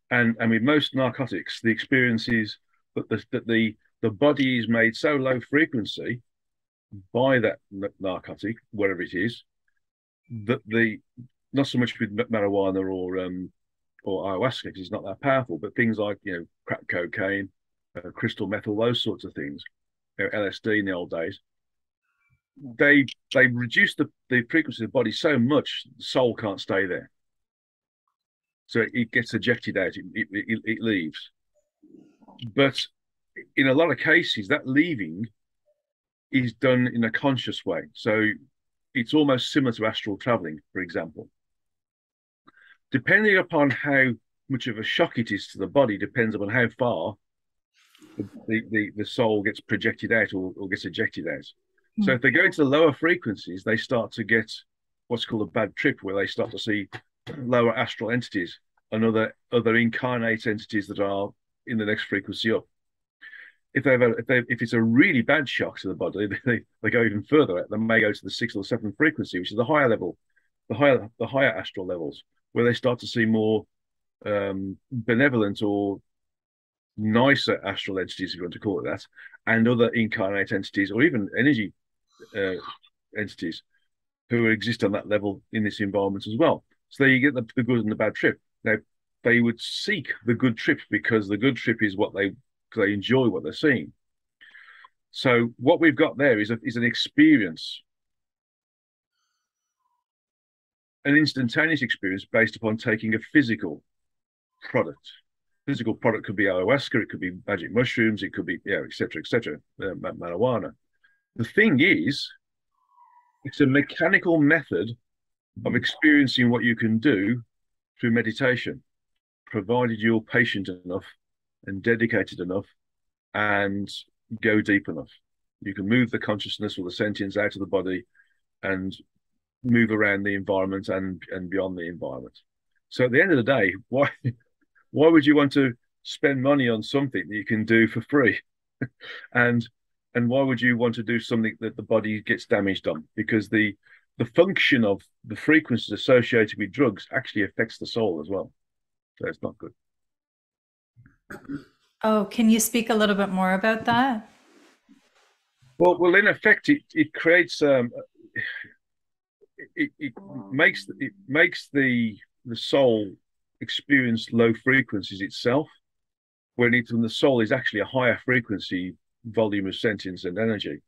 Speaker 3: and with most narcotics, the experience is that the body is made so low frequency by that narcotic, whatever it is, that the not so much with marijuana or ayahuasca because it's not that powerful, but things like crack cocaine, crystal method, those sorts of things, LSD in the old days, they reduce the frequency of the body so much the soul can't stay there, so it gets ejected out, it leaves. But in a lot of cases, that leaving is done in a conscious way. So it's almost similar to astral traveling, for example. Depending upon how much of a shock it is to the body, depends upon how far the soul gets projected out or gets ejected out. So if they go into the lower frequencies, they start to get what's called a bad trip, where they start to see lower astral entities and other incarnate entities that are in the next frequency up. If it's a really bad shock to the body, they go even further out. They may go to the sixth or seventh frequency, which is the higher level, the higher astral levels, where they start to see more benevolent or nicer astral entities, if you want to call it that, and other incarnate entities or even energy uh, entities who exist on that level in this environment as well. So there you get the good and the bad trip. Now, they would seek the good trip because the good trip is what they enjoy what they're seeing. So what we've got there is an experience, an instantaneous experience based upon taking a physical product. Physical product could be ayahuasca, it could be magic mushrooms, it could be et cetera, marijuana. The thing is, it's a mechanical method of experiencing what you can do through meditation, provided you're patient enough and dedicated enough and go deep enough. You can move the consciousness or the sentience out of the body and move around the environment and beyond the environment. So at the end of the day, why would you want to spend money on something that you can do for free? and why would you want to do something that the body gets damaged on? Because the function of the frequencies associated with drugs actually affects the soul as well. So it's not good.
Speaker 2: Oh, can you speak a little bit more about that?
Speaker 3: Well, in effect, it creates it makes the soul experience low frequencies itself, when the soul is actually a higher frequency volume of sentience and energy,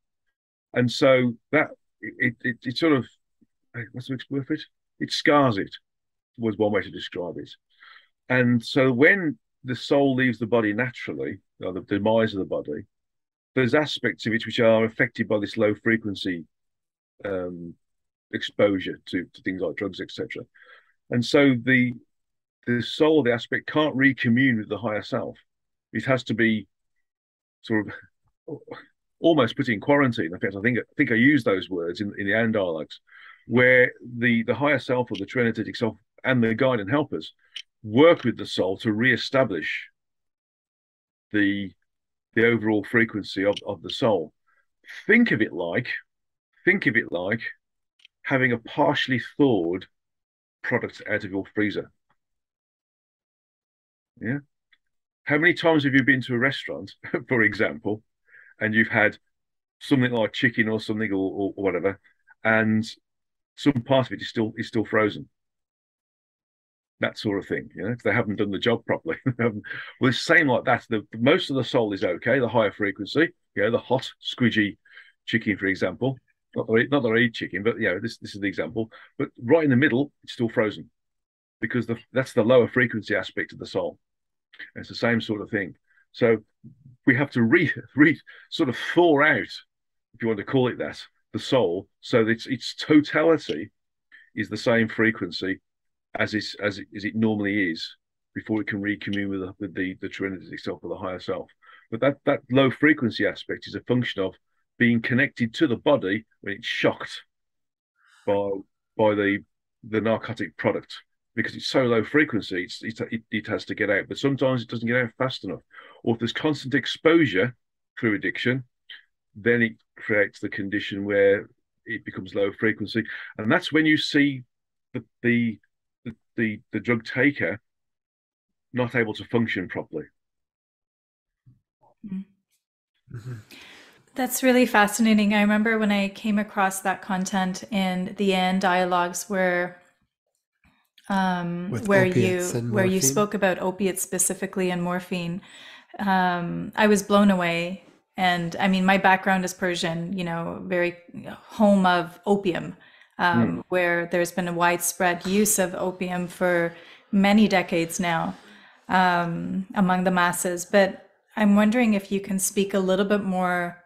Speaker 3: and so that it sort of, what's the word for it? It scars it, was one way to describe it. And so when the soul leaves the body naturally, or the demise of the body, there's aspects of it which are affected by this low frequency um, exposure to things like drugs, etc. And so the soul, the aspect, can't recommune with the higher self. It has to be sort of almost put in quarantine. In fact, I think I use those words in the Andalags, where the higher self or the true energetic self and the guide and helpers work with the soul to re-establish the overall frequency of the soul. Think of it like think of it like having a partially thawed product out of your freezer. Yeah. How many times have you been to a restaurant, for example, and you've had something like chicken or something or whatever, and some part of it is still frozen. That sort of thing, if they haven't done the job properly. Well, it's the same like that. Most of the soul is okay, the higher frequency, the hot, squidgy chicken, for example. Not that I eat chicken, but this is the example. But right in the middle, it's still frozen because that's the lower frequency aspect of the soul. And it's the same sort of thing. So we have to sort of thaw out, if you want to call it that, the soul, so that its totality is the same frequency as it normally is before it can recommune with the Trinity self or the higher self. But that low frequency aspect is a function of being connected to the body when it's shocked by the narcotic product, because it's so low frequency, it has to get out. But sometimes it doesn't get out fast enough, or if there's constant exposure through addiction, then it creates the condition where it becomes low frequency, and that's when you see the drug taker not able to function properly.
Speaker 2: Mm-hmm. That's really fascinating. I remember when I came across that content in the Anne dialogues where you spoke about opiates specifically and morphine. I was blown away. And I mean, my background is Persian, very home of opium, where there's been a widespread use of opium for many decades now among the masses. But I'm wondering if you can speak a little bit more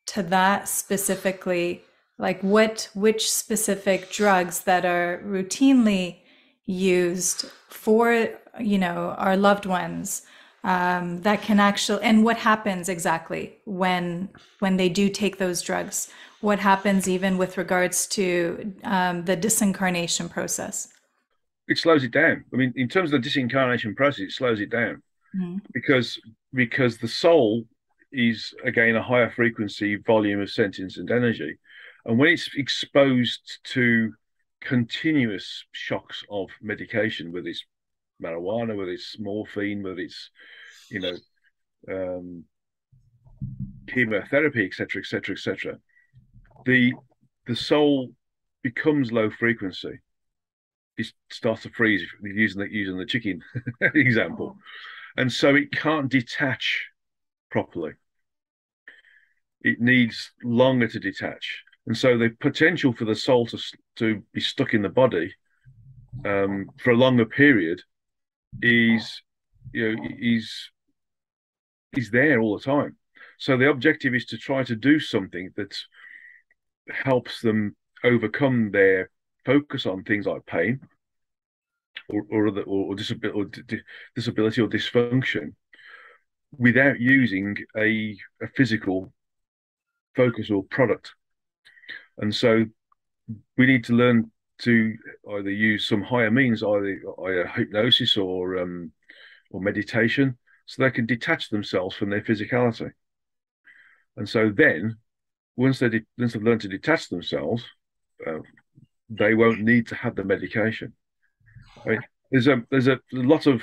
Speaker 2: to that specifically, like which specific drugs that are routinely used for, our loved ones, that can actually, and what happens exactly when they do take those drugs? What happens even with regards to the disincarnation process?
Speaker 3: It slows it down. I mean, in terms of the disincarnation process, it slows it down because the soul is, again, a higher frequency volume of sentience and energy. And when it's exposed to continuous shocks of medication, whether it's marijuana, whether it's morphine, whether it's, chemotherapy, etc., etc., etc., the soul becomes low frequency. It starts to freeze, using the chicken example. And so it can't detach properly. It needs longer to detach. And so the potential for the soul to be stuck in the body for a longer period is there all the time. So the objective is to try to do something that helps them overcome their focus on things like pain or disability or dysfunction without using a physical focus or product. And so we need to learn to either use some higher means, either hypnosis or meditation, so they can detach themselves from their physicality. And so then, once they've learned to detach themselves, they won't need to have the medication. I mean, there's a lot of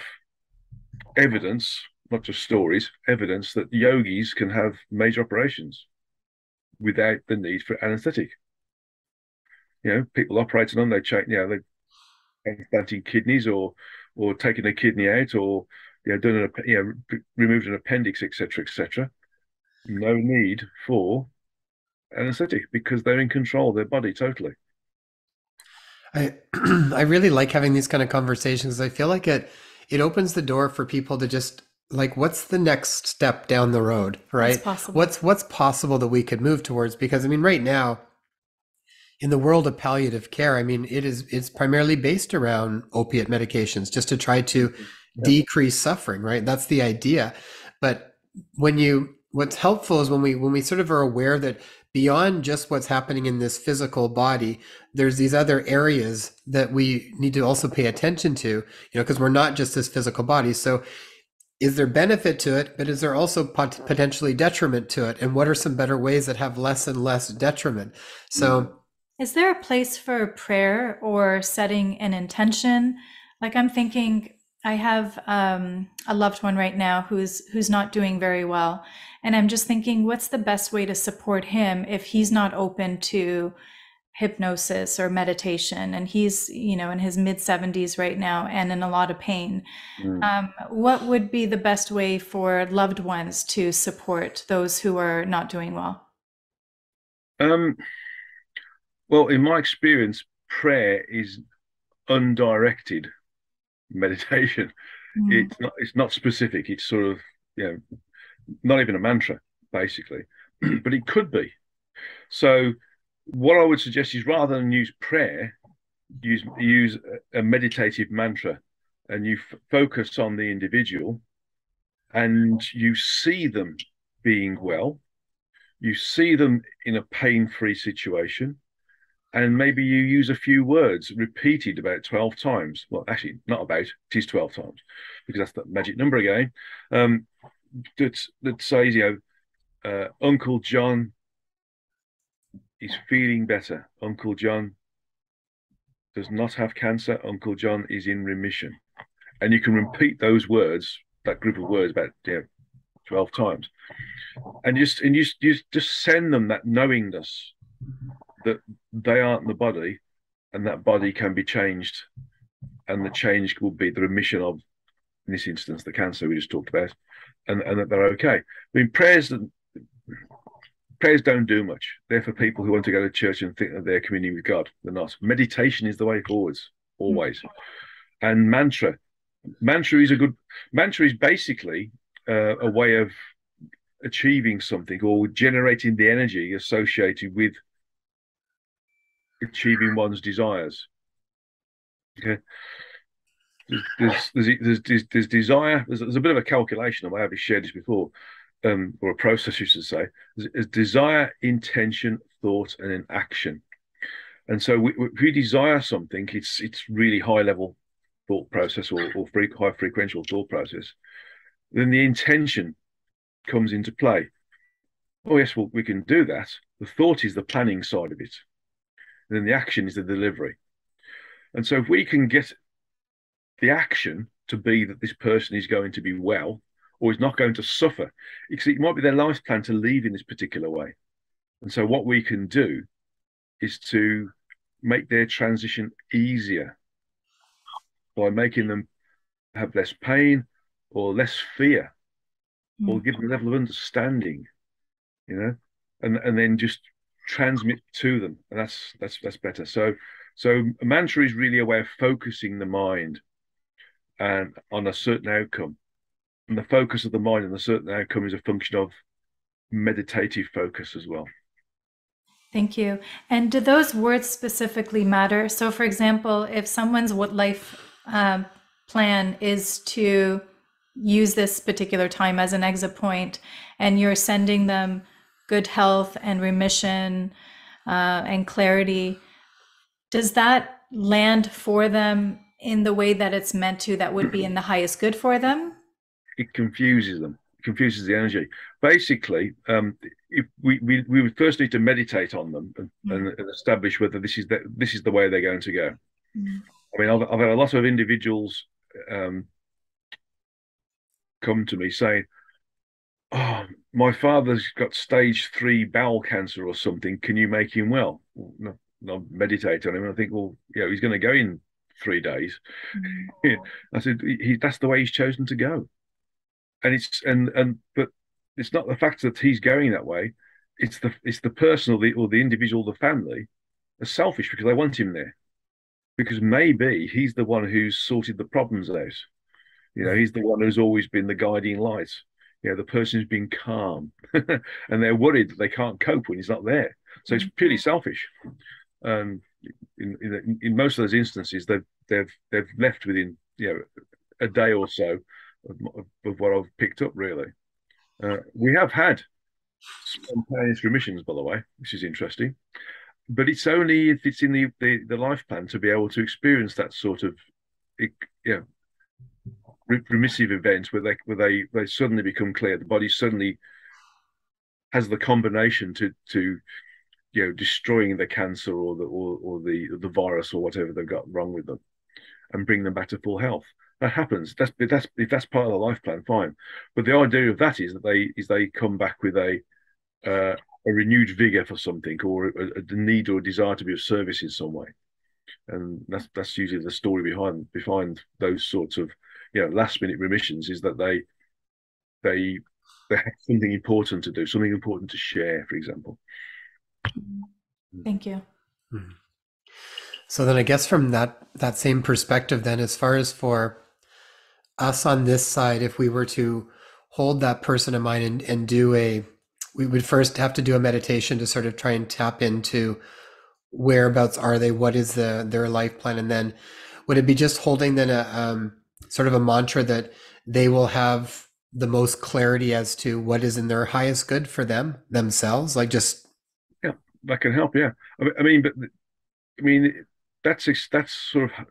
Speaker 3: evidence, not just stories, evidence that yogis can have major operations without the need for anesthetic. People operating on, they transplanting kidneys or taking a kidney out, or doing removed an appendix, etc., etc. No need for anesthetic because they're in control of their body totally.
Speaker 1: I I really like having these kind of conversations. I feel like it opens the door for people to just like, what's the next step down the road, right? What's possible that we could move towards? Because I mean, right now, in the world of palliative care, I mean, it's primarily based around opiate medications just to try to decrease suffering, right? That's the idea. But what's helpful is when we sort of are aware that beyond just what's happening in this physical body, there's these other areas that we need to also pay attention to, because we're not just this physical body. So is there benefit to it, but is there also potentially detriment to it? And what are some better ways that have less and less detriment? So
Speaker 2: is there a place for prayer or setting an intention? Like, I'm thinking, I have a loved one right now who's not doing very well. And I'm just thinking, what's the best way to support him if he's not open to hypnosis or meditation, and he's, in his mid 70s right now and in a lot of pain.
Speaker 3: Mm.
Speaker 2: What would be the best way for loved ones to support those who are not doing well?
Speaker 3: Um, well, in my experience, prayer is undirected meditation.
Speaker 2: Mm.
Speaker 3: It's not specific. It's sort of, not even a mantra, basically, but it could be. So what I would suggest is, rather than use prayer, use a meditative mantra, and you focus on the individual, and you see them being well, you see them in a pain-free situation, and maybe you use a few words repeated about 12 times. Well, actually, not about, it is 12 times, because that's the magic number again. That says, Uncle John is feeling better. Uncle John does not have cancer. Uncle John is in remission. And you can repeat those words, that group of words, about 12 times. And you just send them that knowingness that they aren't the body, and that body can be changed. And the change will be the remission of, in this instance, the cancer we just talked about, and that they're okay. I mean, prayers don't do much. They're for people who want to go to church and think that they're communing with God. They're not. Meditation is the way forwards, always. And mantra is basically a way of achieving something, or generating the energy associated with achieving one's desires. Okay. There's desire. There's a bit of a calculation. I may have shared this before, or a process, you should say. There's desire, intention, thought, and then action. And so if we desire something, it's really high level thought process, or high frequential thought process. Then the intention comes into play. Oh yes, well, we can do that. The thought is the planning side of it, and then the action is the delivery. And so if we can get the action to be that this person is going to be well, or is not going to suffer, because it might be their life plan to lead in this particular way. And so what we can do is to make their transition easier by making them have less pain or less fear, or give them a level of understanding, and then just transmit to them, and that's better. So a mantra is really a way of focusing the mind and on a certain outcome, and the focus of the mind on a certain outcome is a function of meditative focus as well.
Speaker 2: Thank you. And do those words specifically matter? So, for example, if someone's life plan is to use this particular time as an exit point, and you're sending them good health and remission and clarity, does that land for them in the way that it's meant to, that would be in the highest good for them?
Speaker 3: It confuses them. It confuses the energy. Basically, if we would first need to meditate on them and establish whether this is the way they're going to go. I mean, I've had a lot of individuals come to me saying, "Oh, my father's got stage 3 bowel cancer or something. Can you make him well?" Well, no, meditate on him. And I think, well, he's going to go in 3 days. I said, that's the way he's chosen to go. And but it's not the fact that he's going that way. It's the person or the individual, the family, are selfish because they want him there. Because maybe he's the one who's sorted the problems out. He's the one who's always been the guiding light. The person who's been calm, and they're worried that they can't cope when he's not there. So it's purely selfish. In most of those instances, they've left within a day or so of what I've picked up. Really, we have had spontaneous remissions, by the way, which is interesting. But it's only if it's in the life plan to be able to experience that sort of remissive events where they suddenly become clear. The body suddenly has the combination to destroying the cancer or the virus or whatever they've got wrong with them, and bring them back to full health. That happens. If that's part of the life plan, fine. But the idea of that is that they come back with a a renewed vigor for something, or a need or a desire to be of service in some way. And that's usually the story behind those sorts of, last minute remissions, is that they have something important to do, something important to share, for example.
Speaker 2: Thank you.
Speaker 1: So then I guess from that same perspective, then, as far as for us on this side, if we were to hold that person in mind and we would first have to do a meditation to sort of try and tap into whereabouts are they, what is their life plan, and then would it be just holding then a sort of a mantra that they will have the most clarity as to what is in their highest good for themselves, like just
Speaker 3: Yeah, that can help. Yeah, I mean, that's sort of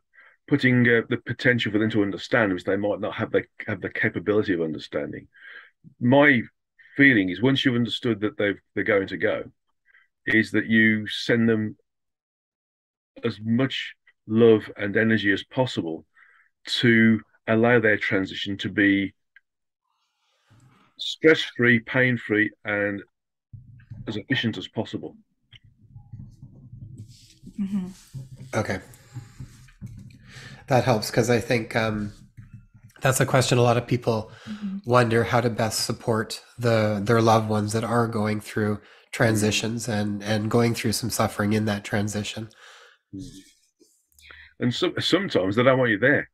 Speaker 3: putting the potential for them to understand, which they might not have the capability of understanding. My feeling is, once you've understood that they're going to go, is that you send them as much love and energy as possible to allow their transition to be stress-free, pain-free, and as efficient as possible.
Speaker 1: okay. That helps, because I think that's a question a lot of people wonder, how to best support their loved ones that are going through transitions and going through some suffering in that transition.
Speaker 3: And sometimes they don't want you there.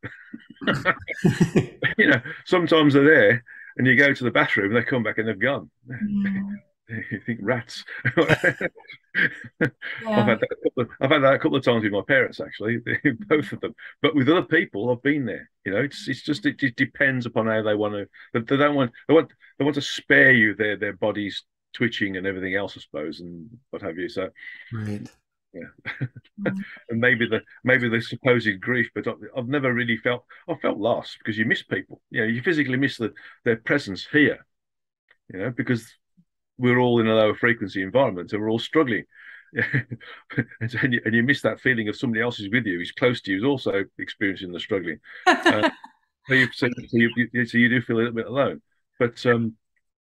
Speaker 3: Sometimes they're there and you go to the bathroom and they come back and they've gone. You think rats.
Speaker 2: Yeah.
Speaker 3: I've had that a couple of times with my parents, actually, both of them. But with other people, I've been there. It's just it depends upon how they want to. But they want to spare you their bodies twitching and everything else, I suppose, and what have you. So
Speaker 1: Right.
Speaker 3: yeah, and maybe the supposed grief, but I've never really felt. I felt lost because you miss people. You physically miss their presence here. Because we're all in a lower frequency environment and we're all struggling. and you miss that feeling of somebody else is with you, who's close to you, who's also experiencing the struggling. So you do feel a little bit alone. But at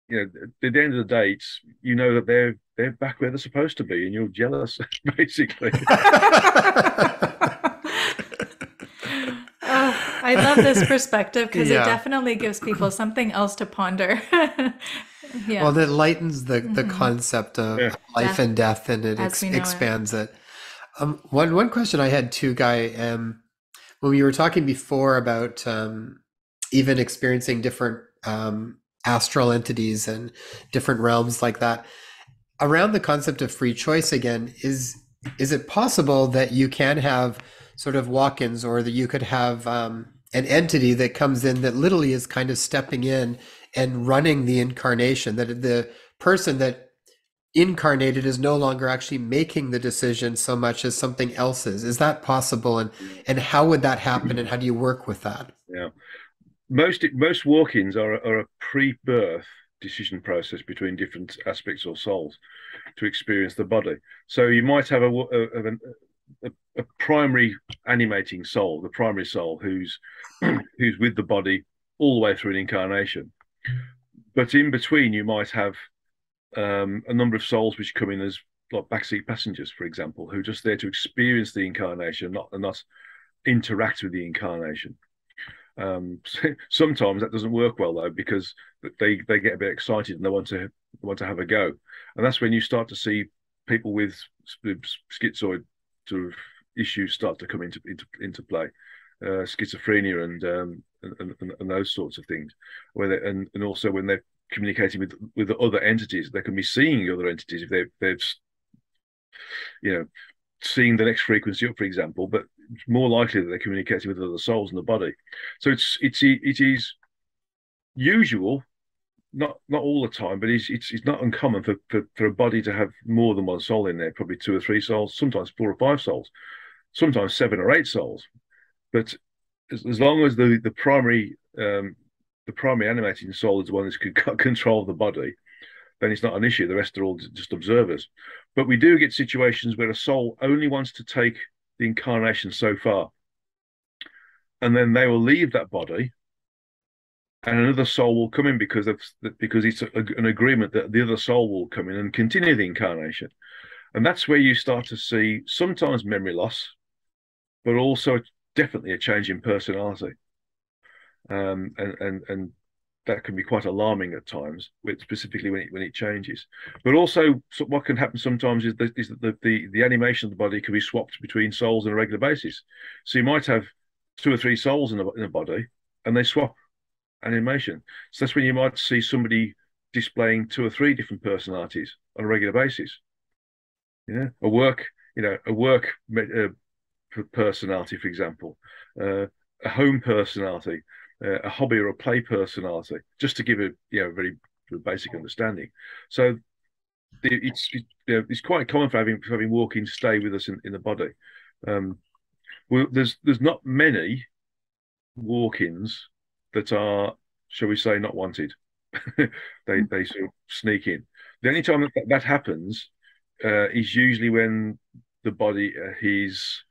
Speaker 3: the end of the day, that they're back where they're supposed to be, and you're jealous, basically.
Speaker 2: I love this perspective, because it definitely gives people something else to ponder. Yeah.
Speaker 1: Well, it lightens the concept of life and death, and it
Speaker 2: As we know it.
Speaker 1: expands it. One question I had too, Guy, when we were talking before about even experiencing different astral entities and different realms like that, around the concept of free choice again, is it possible that you can have sort of walk-ins, or that you could have an entity that comes in that literally is kind of stepping in and running the incarnation, that the person that incarnated is no longer actually making the decision so much as something else is that possible, and how would that happen, and how do you work with that?
Speaker 3: Yeah, most walk-ins are a pre-birth decision process between different aspects or souls to experience the body. So you might have a primary animating soul, the primary soul, who's with the body all the way through an incarnation. But in between, you might have a number of souls which come in as like backseat passengers, for example, who are just there to experience the incarnation, not interact with the incarnation. Sometimes that doesn't work well, though, because they get a bit excited and they want to have a go, and that's when you start to see people with schizoid sort of issues start to come into play, schizophrenia and those sorts of things, and also when they're communicating with the other entities, they can be seeing other entities if they're seeing the next frequency up, for example, but it's more likely that they're communicating with other souls in the body. So it is usual, not all the time, but it's not uncommon for a body to have more than one soul in there, probably 2 or 3 souls, sometimes 4 or 5 souls, sometimes 7 or 8 souls. But as long as the primary animating soul is the one that's got control of the body, then it's not an issue. The rest are all just observers. But we do get situations where a soul only wants to take the incarnation so far, and then they will leave that body and another soul will come in because it's an agreement that the other soul will come in and continue the incarnation. And that's where you start to see sometimes memory loss, but also definitely a change in personality. And that can be quite alarming at times, specifically when it changes. But also, what can happen sometimes is that the animation of the body can be swapped between souls on a regular basis. So you might have two or three souls in a body, and they swap animation. So that's when you might see somebody displaying two or three different personalities on a regular basis. A work, personality, for example, a home personality, a hobby or a play personality, just to give a very basic understanding. So it's quite common for having walk-ins stay with us in the body. There's not many walk-ins that are, shall we say, not wanted. They sort of sneak in. The only time that happens is usually when the body is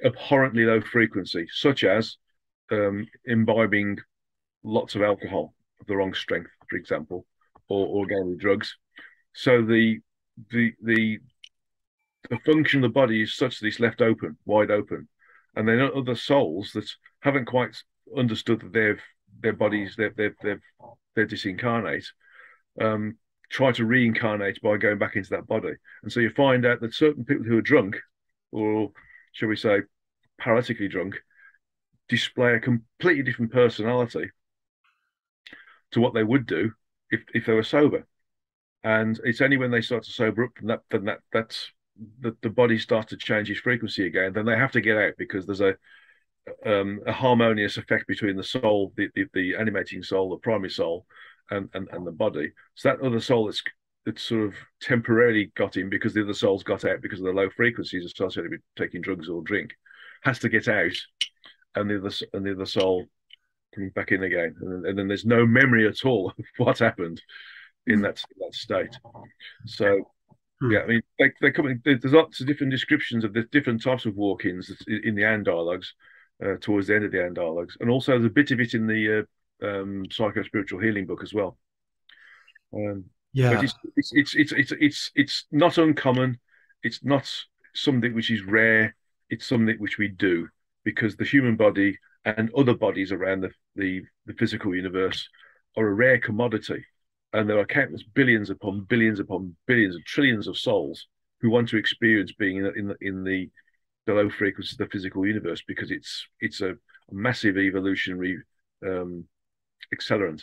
Speaker 3: abhorrently low frequency, such as imbibing lots of alcohol of the wrong strength, for example, or going with drugs. So the function of the body is such that it's left open, wide open, and then other souls that haven't quite understood that their bodies they're disincarnate, try to reincarnate by going back into that body. And so you find out that certain people who are drunk, or shall we say paralytically drunk, display a completely different personality to what they would do if they were sober. And it's only when they start to sober up that's the body starts to change its frequency again. Then they have to get out because there's a harmonious effect between the soul, the animating soul, the primary soul, and the body. So that other soul that's sort of temporarily got in because the other soul's got out because of the low frequencies associated with taking drugs or drink, has to get out, and the other soul coming back in again, and then there's no memory at all of what happened in that state. So yeah, I mean, they come in, there's lots of different descriptions of the different types of walk-ins in the An dialogues, towards the end of the An dialogues, and also there's a bit of it in the psycho spiritual healing book as well. But it's not uncommon. It's not something which is rare. It's something which we do because the human body and other bodies around the physical universe are a rare commodity. And there are countless billions upon billions and trillions of souls who want to experience being in the low frequencies of the physical universe because it's a massive evolutionary accelerant.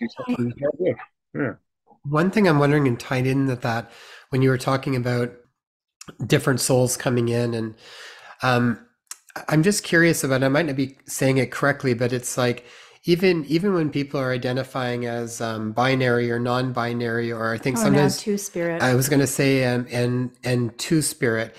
Speaker 3: It's hard work. Yeah.
Speaker 1: One thing I'm wondering, and tied in that when you were talking about different souls coming in, and I'm just curious about, I might not be saying it correctly, but it's like even when people are identifying as binary or non-binary, or I think sometimes
Speaker 2: two-spirit.
Speaker 1: I was going to say and two-spirit.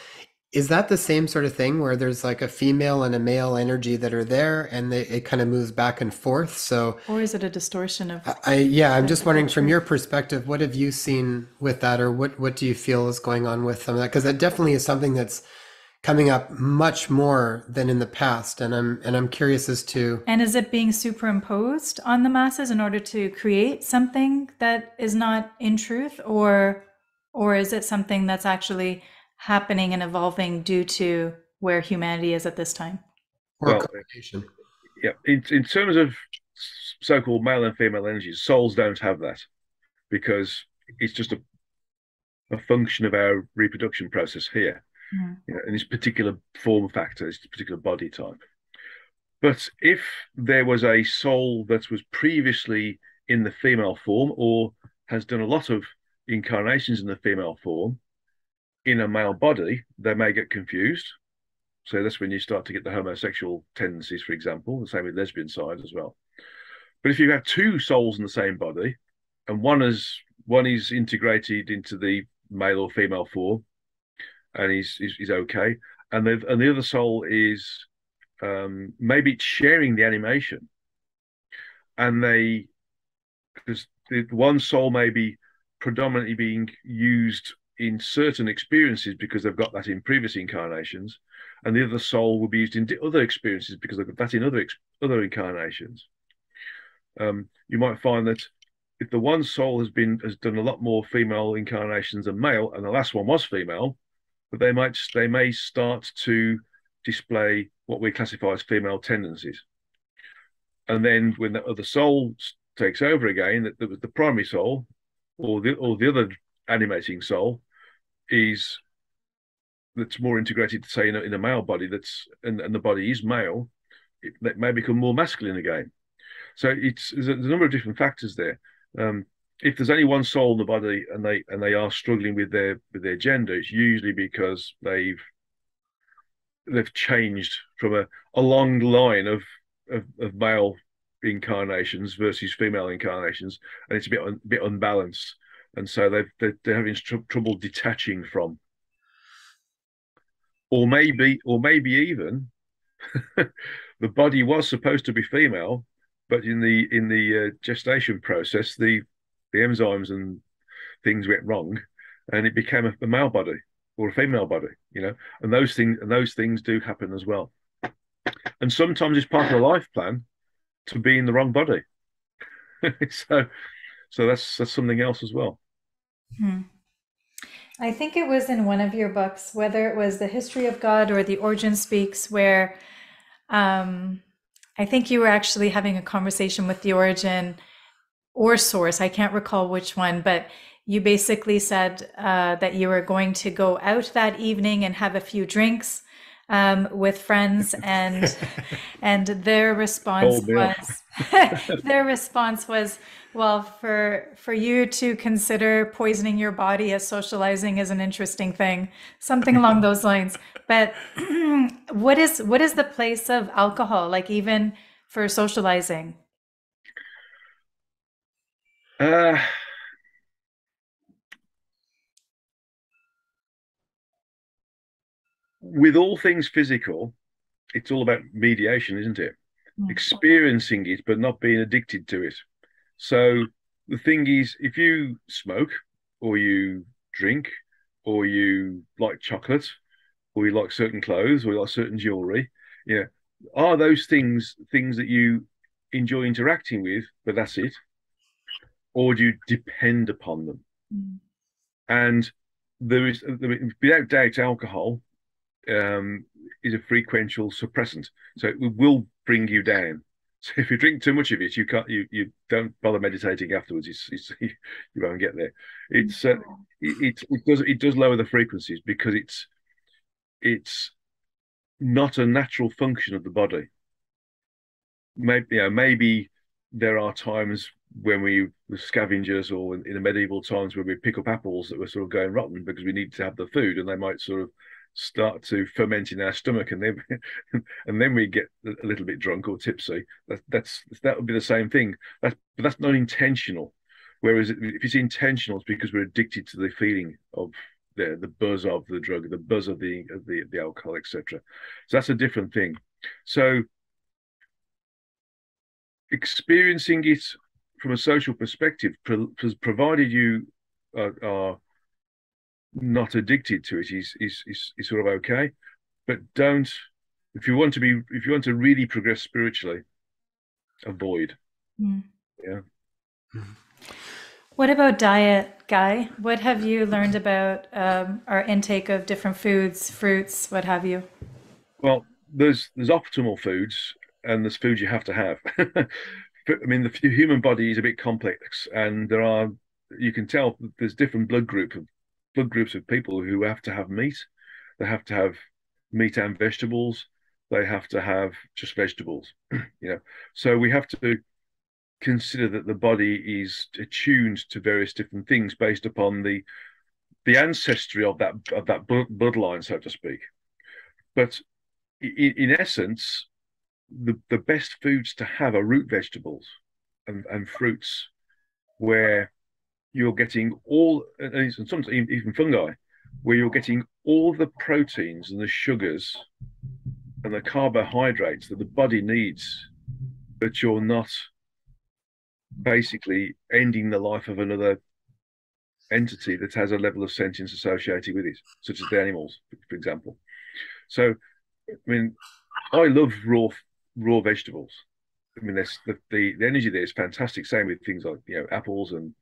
Speaker 1: Is that the same sort of thing where there's like a female and a male energy that are there and it kind of moves back and forth? So,
Speaker 2: or is it a distortion of?
Speaker 1: I'm just wondering from your perspective, what have you seen with that, or what do you feel is going on with some of that? Because that definitely is something that's coming up much more than in the past, and I'm curious as to.
Speaker 2: And is it being superimposed on the masses in order to create something that is not in truth, or is it something that's actually happening and evolving due to where humanity is at this time?
Speaker 1: Or
Speaker 3: yeah, in terms of so-called male and female energies, souls don't have that because it's just a function of our reproduction process here. In this particular form factor, this particular body type. But if there was a soul that was previously in the female form or has done a lot of incarnations in the female form in a male body, they may get confused. So that's when you start to get the homosexual tendencies, for example, the same with lesbian side as well. But if you have two souls in the same body and one is integrated into the male or female form, and he's okay, and the other soul is maybe sharing the animation, and because the one soul may be predominantly being used in certain experiences because they've got that in previous incarnations, and the other soul will be used in other experiences because they've got that in other incarnations. You might find that if the one soul has done a lot more female incarnations than male, and the last one was female, but they may start to display what we classify as female tendencies. And then when the other soul takes over again, that was the primary soul, or the other animating soul, that's more integrated, say, in a male body, and the body is male, that may become more masculine again. So there's a number of different factors there. If there's only one soul in the body and they are struggling with their gender, it's usually because they've changed from a long line of male incarnations versus female incarnations, and it's a bit unbalanced, and so they're having trouble detaching from, or maybe even the body was supposed to be female, but in the gestation process, the enzymes and things went wrong, and it became a male body or a female body, and those things do happen as well. And sometimes it's part of the life plan to be in the wrong body. so that's something else as well.
Speaker 2: I think it was in one of your books, whether it was The History of God or The Origin Speaks, where I think you were actually having a conversation with the origin or source. I can't recall which one, but you basically said that you were going to go out that evening and have a few drinks with friends, and their response was, well, for you to consider poisoning your body as socializing is an interesting thing, something along those lines. But what is the place of alcohol, like, even for socializing?
Speaker 3: With all things physical, it's all about mediation, isn't it? Experiencing it, but not being addicted to it. So the thing is, if you smoke or you drink or you like chocolate or you like certain clothes or you like certain jewelry, are those things that you enjoy interacting with, but that's it? Or do you depend upon them? And without doubt, alcohol is a frequential suppressant, so it will bring you down. So if you drink too much of it, you don't bother meditating afterwards. You won't get there. It does lower the frequencies because it's not a natural function of the body. Maybe there are times when we were scavengers, or in the medieval times when we pick up apples that were sort of going rotten because we need to have the food, and they might sort of start to ferment in our stomach, and then we get a little bit drunk or tipsy. That would be the same thing. But that's not intentional. Whereas if it's intentional, it's because we're addicted to the feeling of the buzz of the drug, the buzz of the alcohol, etc. So that's a different thing. So experiencing it from a social perspective, provided you are not addicted to it, is sort of okay. But don't, if you want to really progress spiritually, avoid. Yeah.
Speaker 2: What about diet, Guy? What have you learned about our intake of different foods, fruits, what have you?
Speaker 3: Well, there's optimal foods and there's foods you have to have. I mean, the human body is a bit complex, and you can tell there's different blood groups of people who have to have meat. They have to have meat and vegetables. They have to have just vegetables. So we have to consider that the body is attuned to various different things based upon the ancestry of that bloodline, so to speak. But in essence, the best foods to have are root vegetables and fruits, where you're getting all, and sometimes even fungi, where you're getting all the proteins and the sugars and the carbohydrates that the body needs, but you're not basically ending the life of another entity that has a level of sentience associated with it, such as the animals, for example. So, I mean, I love raw vegetables. I mean, the energy there is fantastic. Same with things like apples and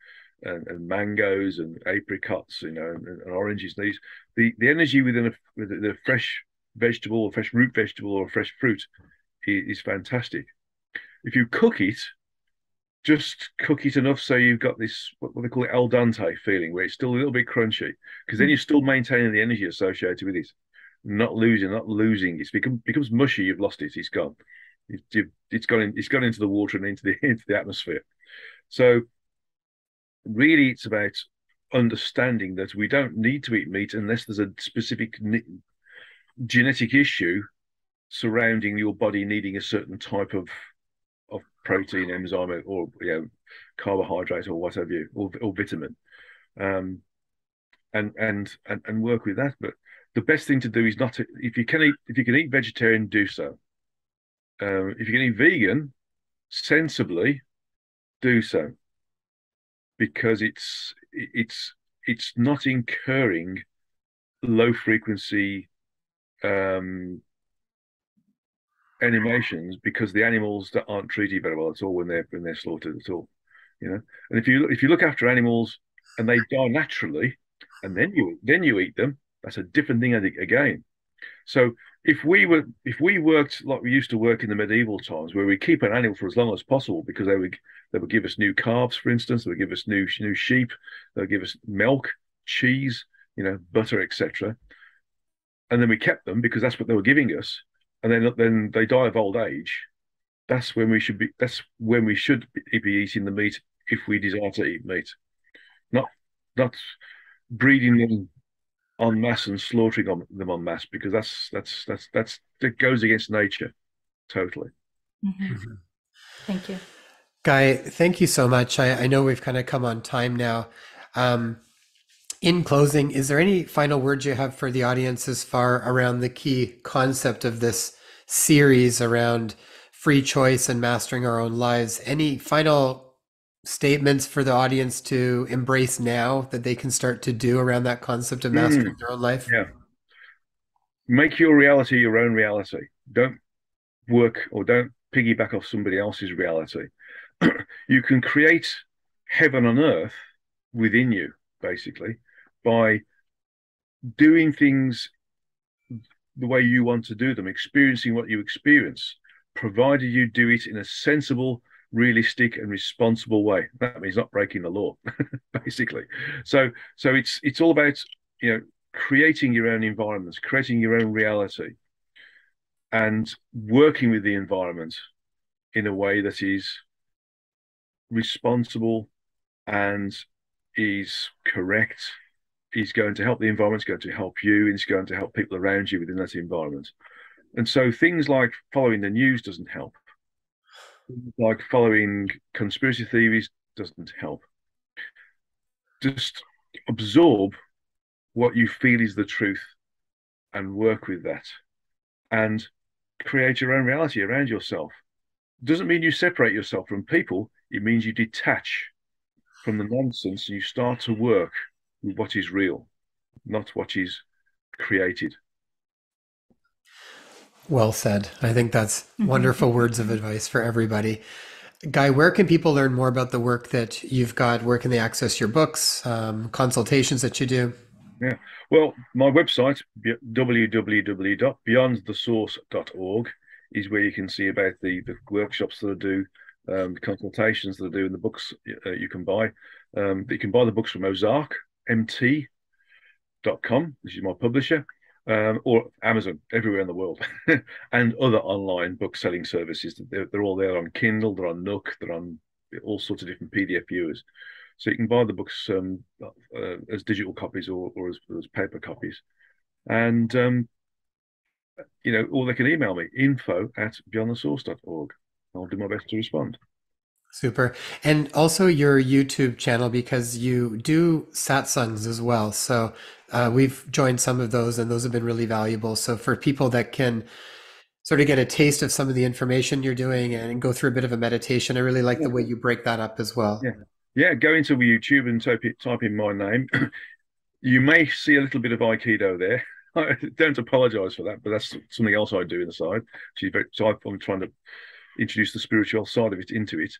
Speaker 3: mangoes and apricots, and oranges. The energy with a fresh vegetable, or fresh root vegetable, or fresh fruit is fantastic. If you cook it, just cook it enough so you've got this what they call it al dente feeling, where it's still a little bit crunchy, because then you're still maintaining the energy associated with it, not losing. It's becomes mushy. You've lost it. It's gone. It's gone into the water and into the atmosphere. So really, it's about understanding that we don't need to eat meat unless there's a specific genetic issue surrounding your body needing a certain type of protein, enzyme, or carbohydrate, or whatever or vitamin, and work with that. But the best thing to do is not to, if you can eat vegetarian, do so. If you can eat vegan, sensibly do so, because it's not incurring low frequency animations, because the animals that aren't treated very well at all when they're slaughtered at all, And if you look after animals and they die naturally, and then you eat them, that's a different thing again. So if we worked like we used to work in the medieval times, where we keep an animal for as long as possible, because they would give us new calves, for instance, they would give us new sheep, they would give us milk, cheese, butter, etc. And then we kept them because that's what they were giving us. And then they die of old age. That's when we should be eating the meat, if we desire to eat meat, not breeding them en masse and slaughtering them en masse, because that goes against nature totally.
Speaker 2: Mm-hmm. Thank you,
Speaker 1: Guy. Thank you so much. I know we've kind of come on time now. In closing, is there any final words you have for the audience as far around the key concept of this series around free choice and mastering our own lives? Any final statements for the audience to embrace now that they can start to do around that concept of mastering their own life?
Speaker 3: Yeah. Make your reality your own reality. Don't work or don't piggyback off somebody else's reality. You can create heaven on earth within you, basically, by doing things the way you want to do them, experiencing what you experience, provided you do it in a sensible, realistic, and responsible way. That means not breaking the law, basically. So it's all about creating your own environments, creating your own reality, and working with the environment in a way that is responsible and is correct, is going to help the environment, is going to help you, and it's going to help people around you within that environment. And so things like following the news doesn't help. Like following conspiracy theories doesn't help. Just absorb what you feel is the truth and work with that, and create your own reality around yourself. Doesn't mean you separate yourself from people. It means you detach from the nonsense and you start to work with what is real, not what is created.
Speaker 1: Well said. I think that's wonderful words of advice for everybody. Guy, where can people learn more about the work that you've got? Where can they access your books, consultations that you do?
Speaker 3: Yeah. Well, my website, www.beyondthesource.org, is where you can see about the workshops that I do, the consultations that I do, and the books you can buy. You can buy the books from ozarkmt.com, which is my publisher, or Amazon, everywhere in the world, and other online book selling services. They're all there on Kindle, they're on Nook, they're on all sorts of different PDF viewers. So you can buy the books as digital copies or as paper copies. And, or they can email me, info@beyondthesource.org. I'll do my best to respond.
Speaker 1: Super. And also your YouTube channel, because you do satsangs as well. So we've joined some of those, and those have been really valuable. So for people that can sort of get a taste of some of the information you're doing and go through a bit of a meditation, I really like the way you break that up as well.
Speaker 3: Yeah. Yeah, go into YouTube and type in my name. You may see a little bit of Aikido there. I don't apologize for that, but that's something else I do on the side. So I'm trying to introduce the spiritual side of it into it.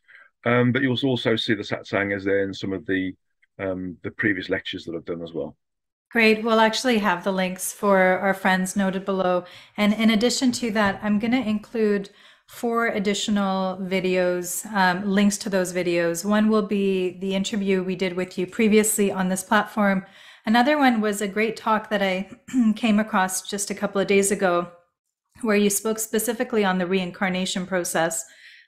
Speaker 3: But you'll also see the satsang as there in some of the previous lectures that I've done as well.
Speaker 2: Great. We'll actually have the links for our friends noted below. And in addition to that, I'm going to include 4 additional videos, links to those videos. One will be the interview we did with you previously on this platform. Another one was a great talk that I came across just a couple of days ago, where you spoke specifically on the reincarnation process.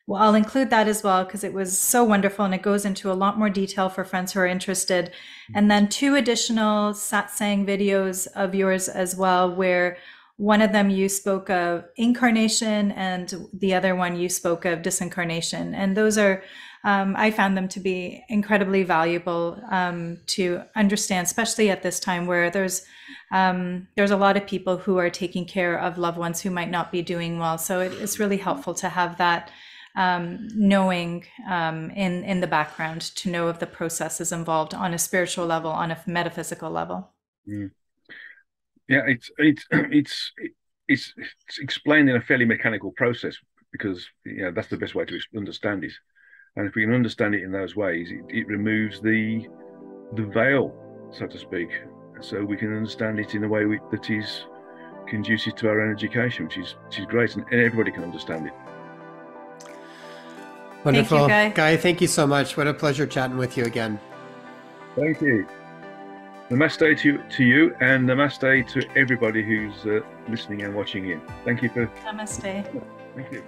Speaker 2: Well, I'll include that as well because it was so wonderful and it goes into a lot more detail for friends who are interested. And then 2 additional satsang videos of yours as well, where one of them you spoke of incarnation and the other one you spoke of disincarnation. And those are, I found them to be incredibly valuable to understand, especially at this time where there's a lot of people who are taking care of loved ones who might not be doing well. So it's really helpful to have that knowing in the background, to know of the processes involved on a spiritual level, on a metaphysical level.
Speaker 3: Mm. Yeah, it's explained in a fairly mechanical process because that's the best way to understand it. And if we can understand it in those ways, it removes the veil, so to speak, so we can understand it in a way that is conducive to our own education, which is great, and everybody can understand it.
Speaker 1: Wonderful.
Speaker 2: Thank you,
Speaker 1: Guy, thank you so much. What a pleasure chatting with you again.
Speaker 3: Thank you. Namaste to you, and namaste to everybody who's listening and watching in. Thank you for.
Speaker 2: Namaste.
Speaker 3: Thank you.